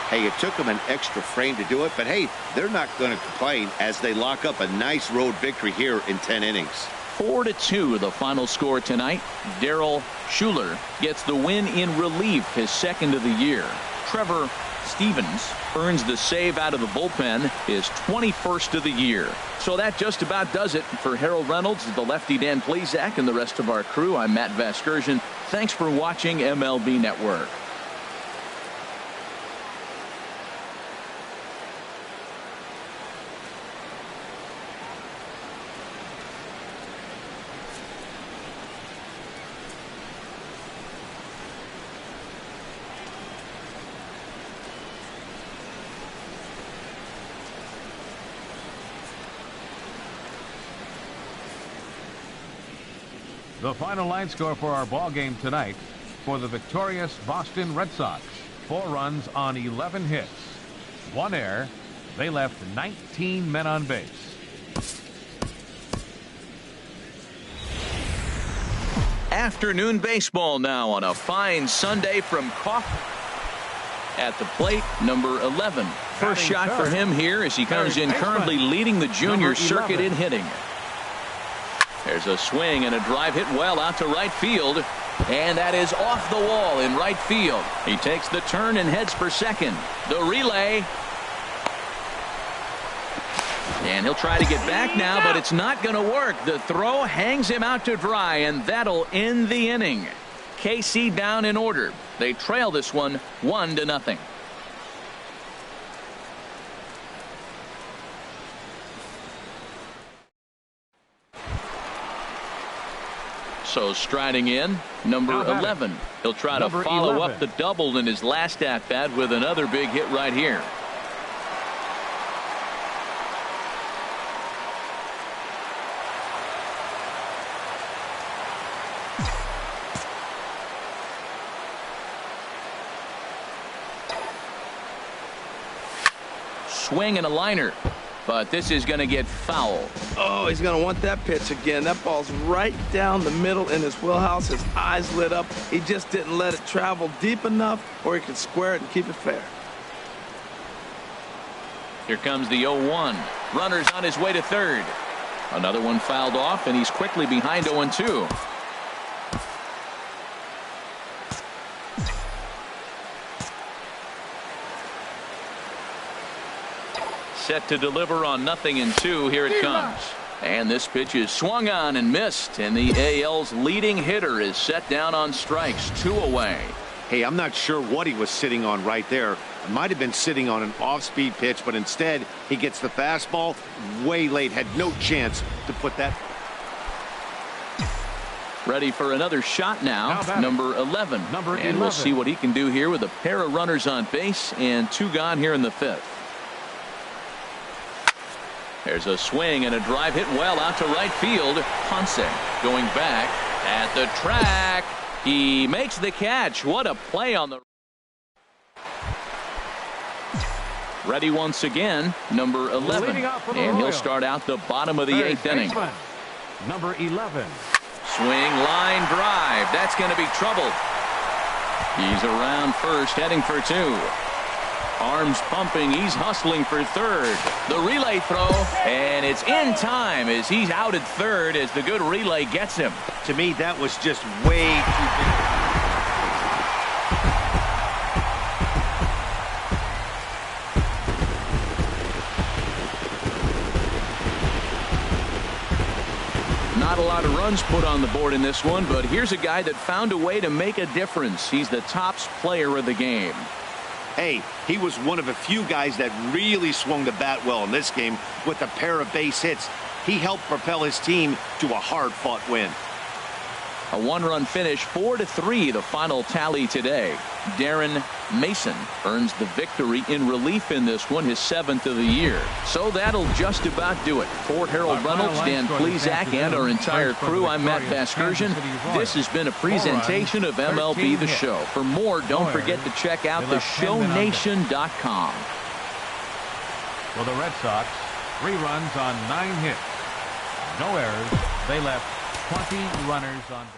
Hey, it took them an extra frame to do it, but hey, they're not going to complain as they lock up a nice road victory here in 10 innings. 4-2 the final score tonight. Darryl Schuler gets the win in relief, his 2nd of the year. Trevor Stevens earns the save out of the bullpen, his 21st of the year. So that just about does it for Harold Reynolds, the lefty Dan Plesac, and the rest of our crew. I'm Matt Vasgersian. Thanks for watching MLB Network. The final line score for our ball game tonight for the victorious Boston Red Sox. 4 runs on 11 hits. 1 error. They left 19 men on base. Afternoon baseball now on a fine Sunday from Coffee. At the plate, number 11. First shot for him here as he comes in currently leading the junior circuit in hitting. There's a swing and a drive hit well out to right field. And that is off the wall in right field. He takes the turn and heads for second. The relay. And he'll try to get back now, but it's not going to work. The throw hangs him out to dry, and that'll end the inning. KC down in order. They trail this one 1-0. So striding in, number 11. He'll try to follow up the double in his last at-bat with another big hit right here. Swing and a liner. But this is going to get foul. Oh, he's going to want that pitch again. That ball's right down the middle in his wheelhouse. His eyes lit up. He just didn't let it travel deep enough, or he could square it and keep it fair. Here comes the 0-1. Runner's on his way to third. Another one fouled off, and he's quickly behind 0-2. Set to deliver on 0-2. Here it comes. And this pitch is swung on and missed. And the AL's leading hitter is set down on strikes. 2 away. Hey, I'm not sure what he was sitting on right there. It might have been sitting on an off-speed pitch, but instead he gets the fastball way late. Had no chance to put that. Ready for another shot now, number 11. And we'll see what he can do here with a pair of runners on base and 2 gone here in the 5th. There's a swing and a drive hit well out to right field. Ponce going back at the track. He makes the catch. What a play on the. Ready once again, number 11. And he'll start out the bottom of the 8th inning. Number 11. Swing, line drive. That's going to be trouble. He's around first, heading for 2. Arms pumping. He's hustling for 3rd. The relay throw, and it's in time as he's out at 3rd as the good relay gets him. To me, that was just way too big. Not a lot of runs put on the board in this one, but here's a guy that found a way to make a difference. He's the top player of the game. Hey, he was one of a few guys that really swung the bat well in this game with a pair of base hits. He helped propel his team to a hard-fought win. A 1-run finish, 4-3, the final tally today. Darren Mason earns the victory in relief in this one, his 7th of the year. So that'll just about do it. For Harold Reynolds, Dan Plesac, and our entire crew, I'm Matt Vasgersian. This has been a presentation of MLB The Show. For more, don't forget to check out theshownation.com. For the Red Sox, 3 runs on 9 hits. No errors. They left 20 runners on base.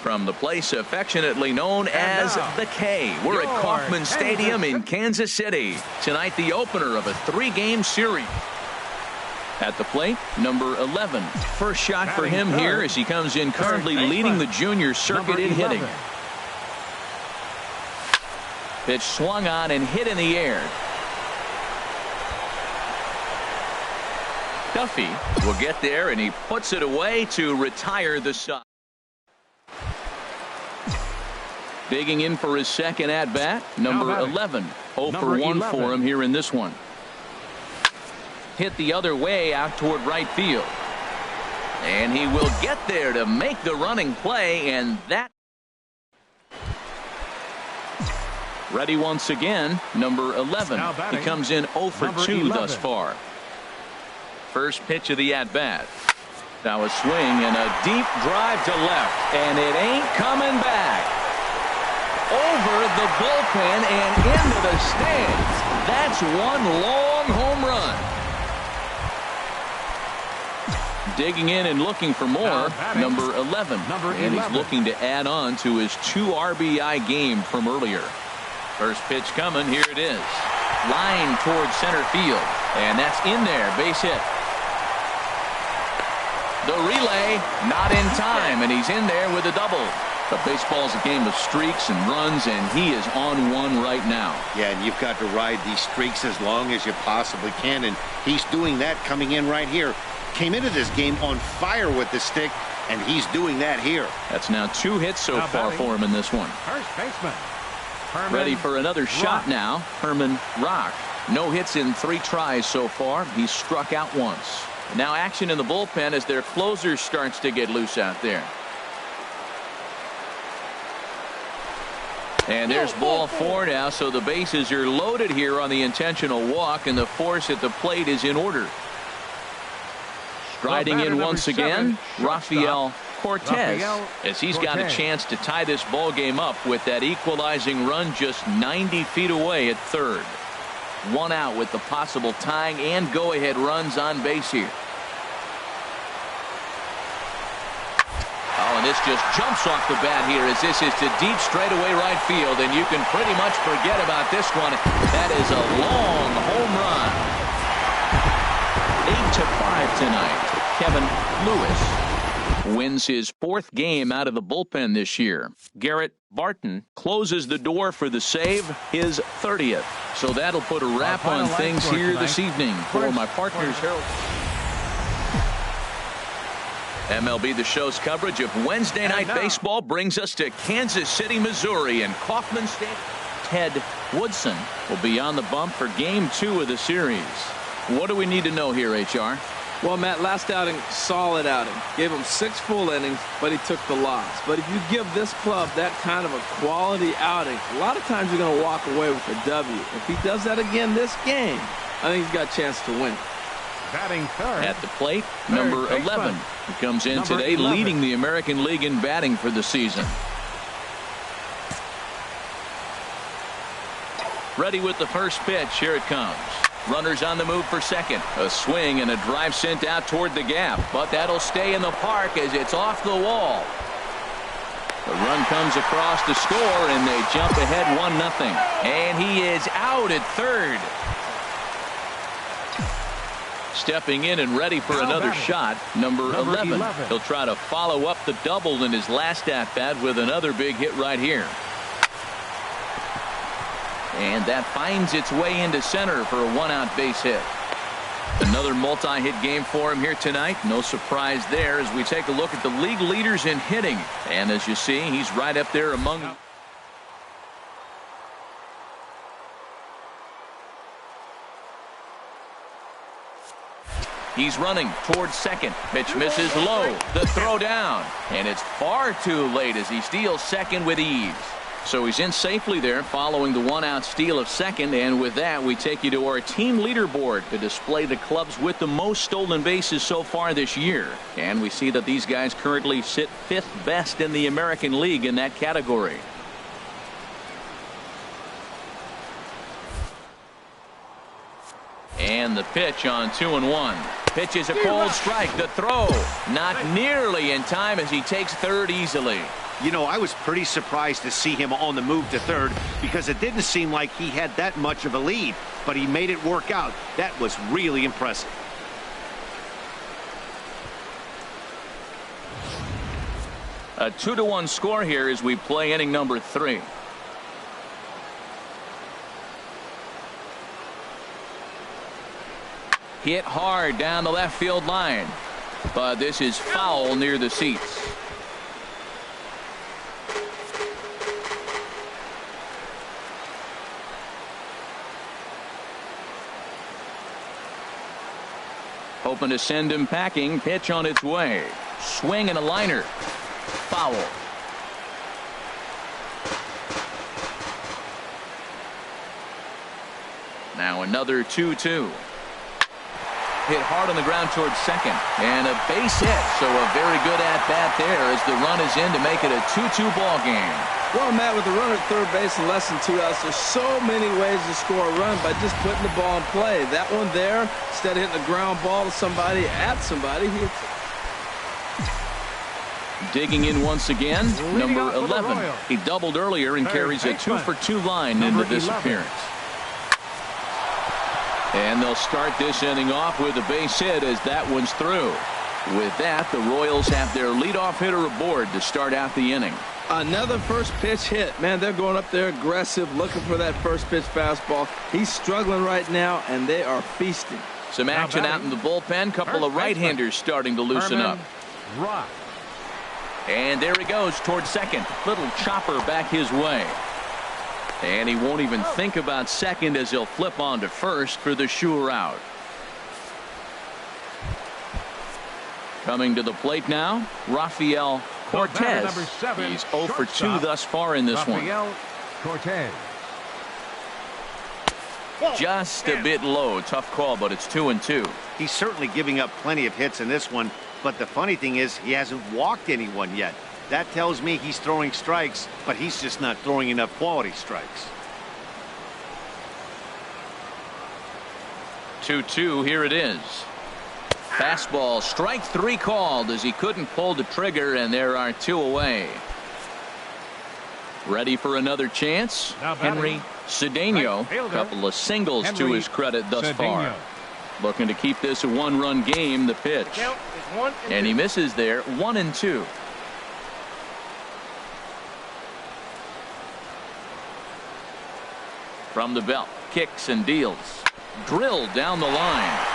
From the place affectionately known as the K, we're at Kauffman Stadium in Kansas City. Tonight, the opener of a 3-game series. At the plate, number 11. First shot for him here as he comes in currently leading the junior circuit in hitting. Pitch swung on and hit in the air. Duffy will get there, and he puts it away to retire the side. Digging in for his second at-bat, number 11. 0 for 1 for him here in this one. Hit the other way out toward right field. And he will get there to make the running play, and that. Ready once again, number 11. He comes in 0 for 2 thus far. First pitch of the at-bat. Now a swing and a deep drive to left, and it ain't coming back. Over the bullpen and into the stands. That's one long home run. Digging in and looking for more, number 11. And he's looking to add on to his 2 RBI game from earlier. First pitch coming. Here it is. Line towards center field. And that's in there. Base hit. The relay not in time, and he's in there with a double. But baseball's a game of streaks and runs, and he is on one right now. Yeah, and you've got to ride these streaks as long as you possibly can, and he's doing that coming in right here. Came into this game on fire with the stick, and he's doing that here. That's now 2 hits so far for him in this one. First baseman. Ready for another shot now. Herman Rock. No hits in 3 tries so far. He's struck out once. Now action in the bullpen as their closer starts to get loose out there. And there's ball 4 now, so the bases are loaded here on the intentional walk, and the force at the plate is in order. Striding in once again, Rafael Cortez, as he's got a chance to tie this ball game up with that equalizing run just 90 feet away at third. 1 out with the possible tying and go-ahead runs on base here. Oh, and this just jumps off the bat here as this is to deep straightaway right field, and you can pretty much forget about this one. That is a long home run. 8-5 tonight. Kevin Lewis wins his 4th game out of the bullpen this year. Garrett Barton closes the door for the save, his 30th. So that'll put a wrap on things here this evening. For my partners, Harold. MLB The Show's coverage of Wednesday Night Baseball brings us to Kansas City, Missouri, and Kauffman Stadium. Ted Woodson will be on the bump for Game 2 of the series. What do we need to know here, HR? Well, Matt, last outing, solid outing. Gave him 6 full innings, but he took the loss. But if you give this club that kind of a quality outing, a lot of times you're going to walk away with a W. If he does that again this game, I think he's got a chance to win. Batting third. At the plate, number 11. He comes in today leading the American League in batting for the season. Ready with the first pitch. Here it comes. Runners on the move for second. A swing and a drive sent out toward the gap, but that'll stay in the park as it's off the wall. The run comes across to score, and they jump ahead 1-0. And he is out at third. Stepping in and ready for another shot, number 11. He'll try to follow up the double in his last at-bat with another big hit right here. And that finds its way into center for a 1-out base hit. Another multi-hit game for him here tonight. No surprise there as we take a look at the league leaders in hitting. And as you see, he's right up there among them. He's running towards second. Pitch misses low. The throw down. And it's far too late as he steals second with ease. So he's in safely there following the 1-out steal of second. And with that, we take you to our team leaderboard to display the clubs with the most stolen bases so far this year. And we see that these guys currently sit 5th best in the American League in that category. And the pitch on 2-1. Pitch is a cold strike. The throw not nearly in time as he takes third easily. You know, I was pretty surprised to see him on the move to third because it didn't seem like he had that much of a lead, but he made it work out. That was really impressive. A 2-1 score here as we play inning number 3. Hit hard down the left field line, but this is foul near the seats. Hoping to send him packing. Pitch on its way. Swing and a liner. Foul. Now another 2-2. Hit hard on the ground towards second. And a base hit. So a very good at-bat there as the run is in to make it a 2-2 ball game. Well, Matt, with the runner at third base and less than 2 outs, there's so many ways to score a run by just putting the ball in play. That one there, instead of hitting a ground ball to somebody, at somebody, he hits it. Digging in once again, number 11. He doubled earlier and carries a 2-for-2 line into this appearance. And they'll start this inning off with a base hit as that one's through. With that, the Royals have their leadoff hitter aboard to start out the inning. Another first pitch hit. Man, they're going up there aggressive, looking for that first pitch fastball. He's struggling right now, and they are feasting. Some action out in the bullpen. Couple of right-handers starting to loosen up. And there he goes towards second. Little chopper back his way. And he won't even think about second as he'll flip on to first for the sure out. Coming to the plate now, Rafael Cortez. Number 7, he's 0 for 2 thus far in this one. Cortez. Just a bit low. Tough call, but it's 2-2. He's certainly giving up plenty of hits in this one, but the funny thing is he hasn't walked anyone yet. That tells me he's throwing strikes, but he's just not throwing enough quality strikes. 2-2, here it is. Fastball, strike 3 called as he couldn't pull the trigger, and there are 2 away. Ready for another chance? Henry Cedeno, a couple of singles to his credit thus far. Looking to keep this a 1-run game. The pitch, and he misses there. 1-2. From the belt, kicks and deals, drilled down the line,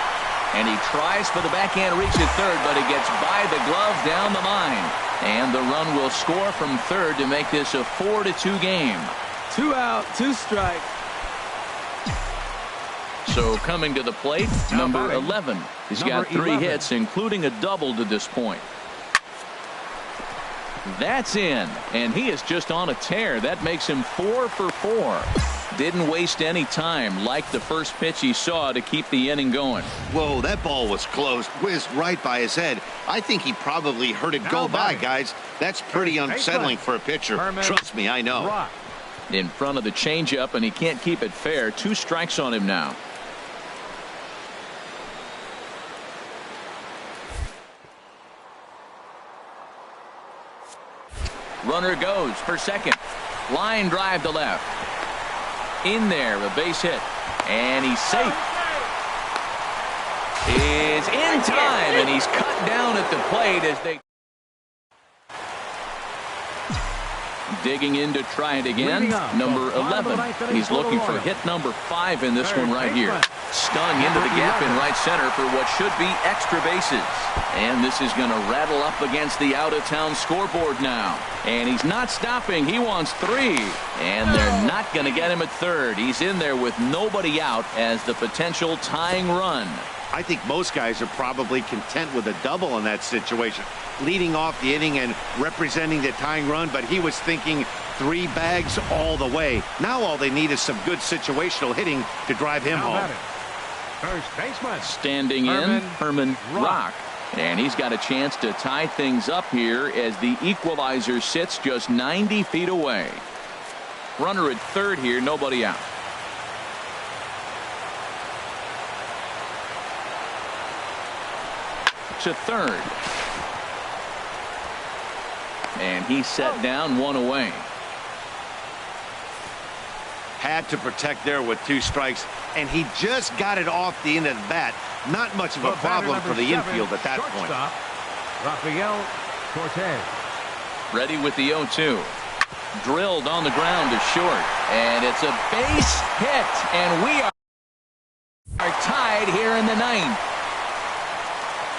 and he tries for the backhand reach at third, but it gets by the glove down the line. And the run will score from third to make this a 4-2 game. 2 out, 2 strikes. So coming to the plate, number 11. He's got 3 hits, including a double to this point. That's in, and he is just on a tear. That makes him 4 for 4. Didn't waste any time, like the first pitch he saw, to keep the inning going. Whoa, that ball was close. Whizzed right by his head. I think he probably heard it go by, guys. That's pretty unsettling for a pitcher. Trust me, I know. In front of the changeup, and he can't keep it fair. 2 strikes on him now. Runner goes for second. Line drive to left. In there, a base hit, and he's safe. Is in time, and he's cut down at the plate as they digging in to try it again. Number 11. He's looking for hit number 5 in this one right here. Stung into the gap in right center for what should be extra bases. And this is going to rattle up against the out-of-town scoreboard now. And he's not stopping. He wants 3. And they're not going to get him at third. He's in there with nobody out as the potential tying run. I think most guys are probably content with a double in that situation, leading off the inning and representing the tying run, but he was thinking 3 bags all the way. Now all they need is some good situational hitting to drive him home. First baseman. Standing in, Herman Rock. And he's got a chance to tie things up here as the equalizer sits just 90 feet away. Runner at third here, nobody out. To third. And he's set down, 1 away. Had to protect there with 2 strikes, and he just got it off the end of the bat. Not much of a problem for the infield at that point. Rafael Cortez. Ready with the 0-2. Drilled on the ground to short, and it's a base hit, and we are tied here in the 9th.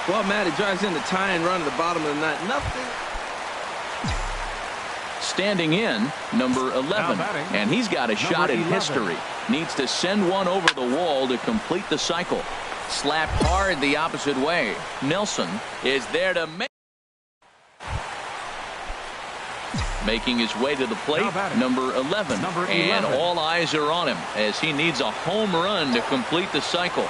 Well, Matt, he drives in the tying run at the bottom of the 9th. Nothing. Standing in, number 11, and he's got a shot at history. Needs to send one over the wall to complete the cycle. Slapped hard the opposite way. Nelson is there to making his way to the plate, number 11. And all eyes are on him as he needs a home run to complete the cycle.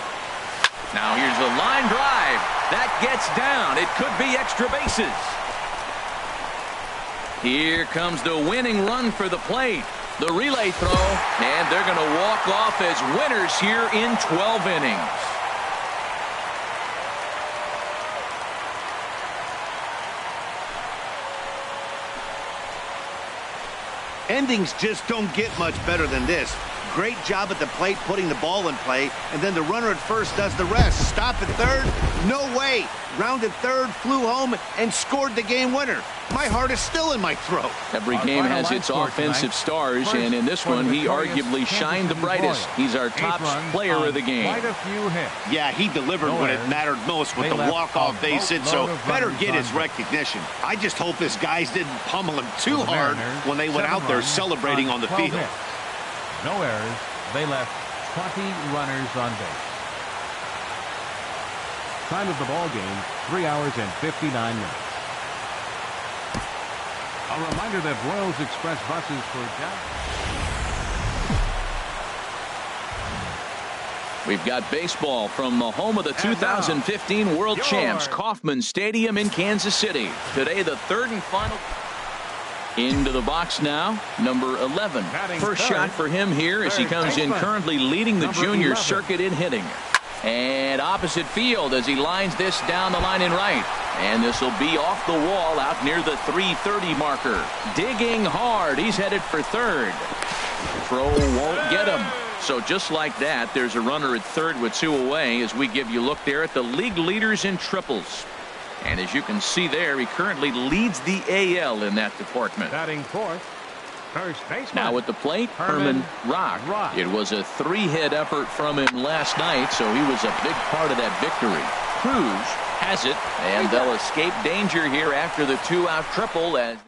Now here's a line drive. That gets down. It could be extra bases. Here comes the winning run for the plate. The relay throw, and they're going to walk off as winners here in 12 innings. Endings just don't get much better than this. Great job at the plate putting the ball in play, and then the runner at first does the rest. Stop at third? No way. Rounded third, flew home, and scored the game winner. My heart is still in my throat. Every game has its offensive stars, and in this one, he arguably shined the brightest. He's our top player of the game. Yeah, he delivered when it mattered most with the walk-off base hit, so better get his recognition. I just hope his guys didn't pummel him too hard when they went out there celebrating on the field. No errors. They left 20 runners on base. Time of the ball game, 3 hours and 59 minutes. A reminder that Royals Express buses for Dallas. We've got baseball from the home of the 2015 World Champs, Kauffman Stadium in Kansas City. Today, the third and final. Into the box now, number 11. First shot for him here as he comes in, currently leading the junior circuit in hitting. And opposite field as he lines this down the line in right. And this will be off the wall out near the 330 marker. Digging hard. He's headed for third. Throw won't get him. So just like that, there's a runner at third with 2 away as we give you a look there at the league leaders in triples. And as you can see there, he currently leads the AL in that department. Batting fourth, first baseman. Now at the plate, Herman Rock. It was a 3-hit effort from him last night, so he was a big part of that victory. Cruz has it, and they'll escape danger here after the 2-out triple as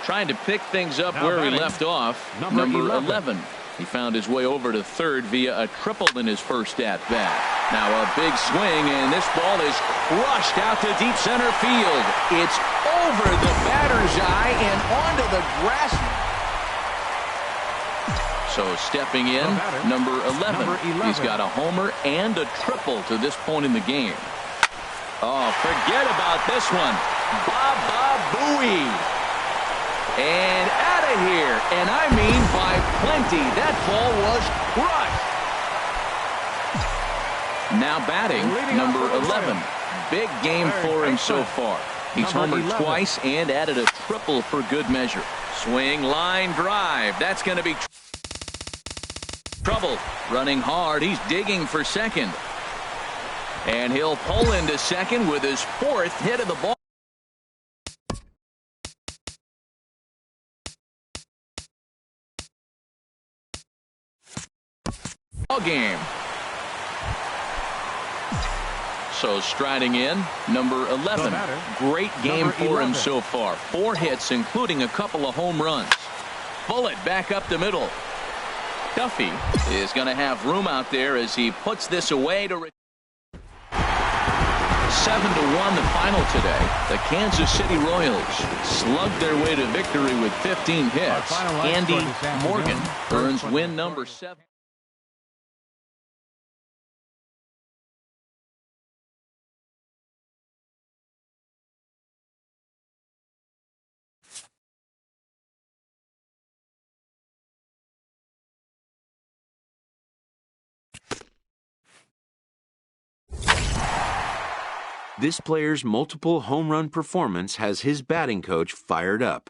trying to pick things up where he left off. Number 11. He found his way over to third via a triple in his first at-bat. Now a big swing, and this ball is crushed out to deep center field. It's over the batter's eye and onto the grass. So stepping in, number 11. He's got a homer and a triple to this point in the game. Oh, forget about this one. Baba Booey. And out of here, and I mean by plenty. That ball was crushed. Now batting, number 11. Big game for him so far. He's homered twice and added a triple for good measure. Swing, line, drive. That's going to be trouble. Running hard. He's digging for second. And he'll pull into second with his 4th hit of the ball. Game. So striding in, number 11. Great game for him so far. 4 hits, including a couple of home runs. Bullet back up the middle. Duffy is going to have room out there as he puts this away to 7-1 the final today. The Kansas City Royals slugged their way to victory with 15 hits. Andy Morgan earns win number 7. This player's multiple home run performance has his batting coach fired up.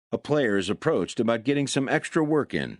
A player is approached about getting some extra work in.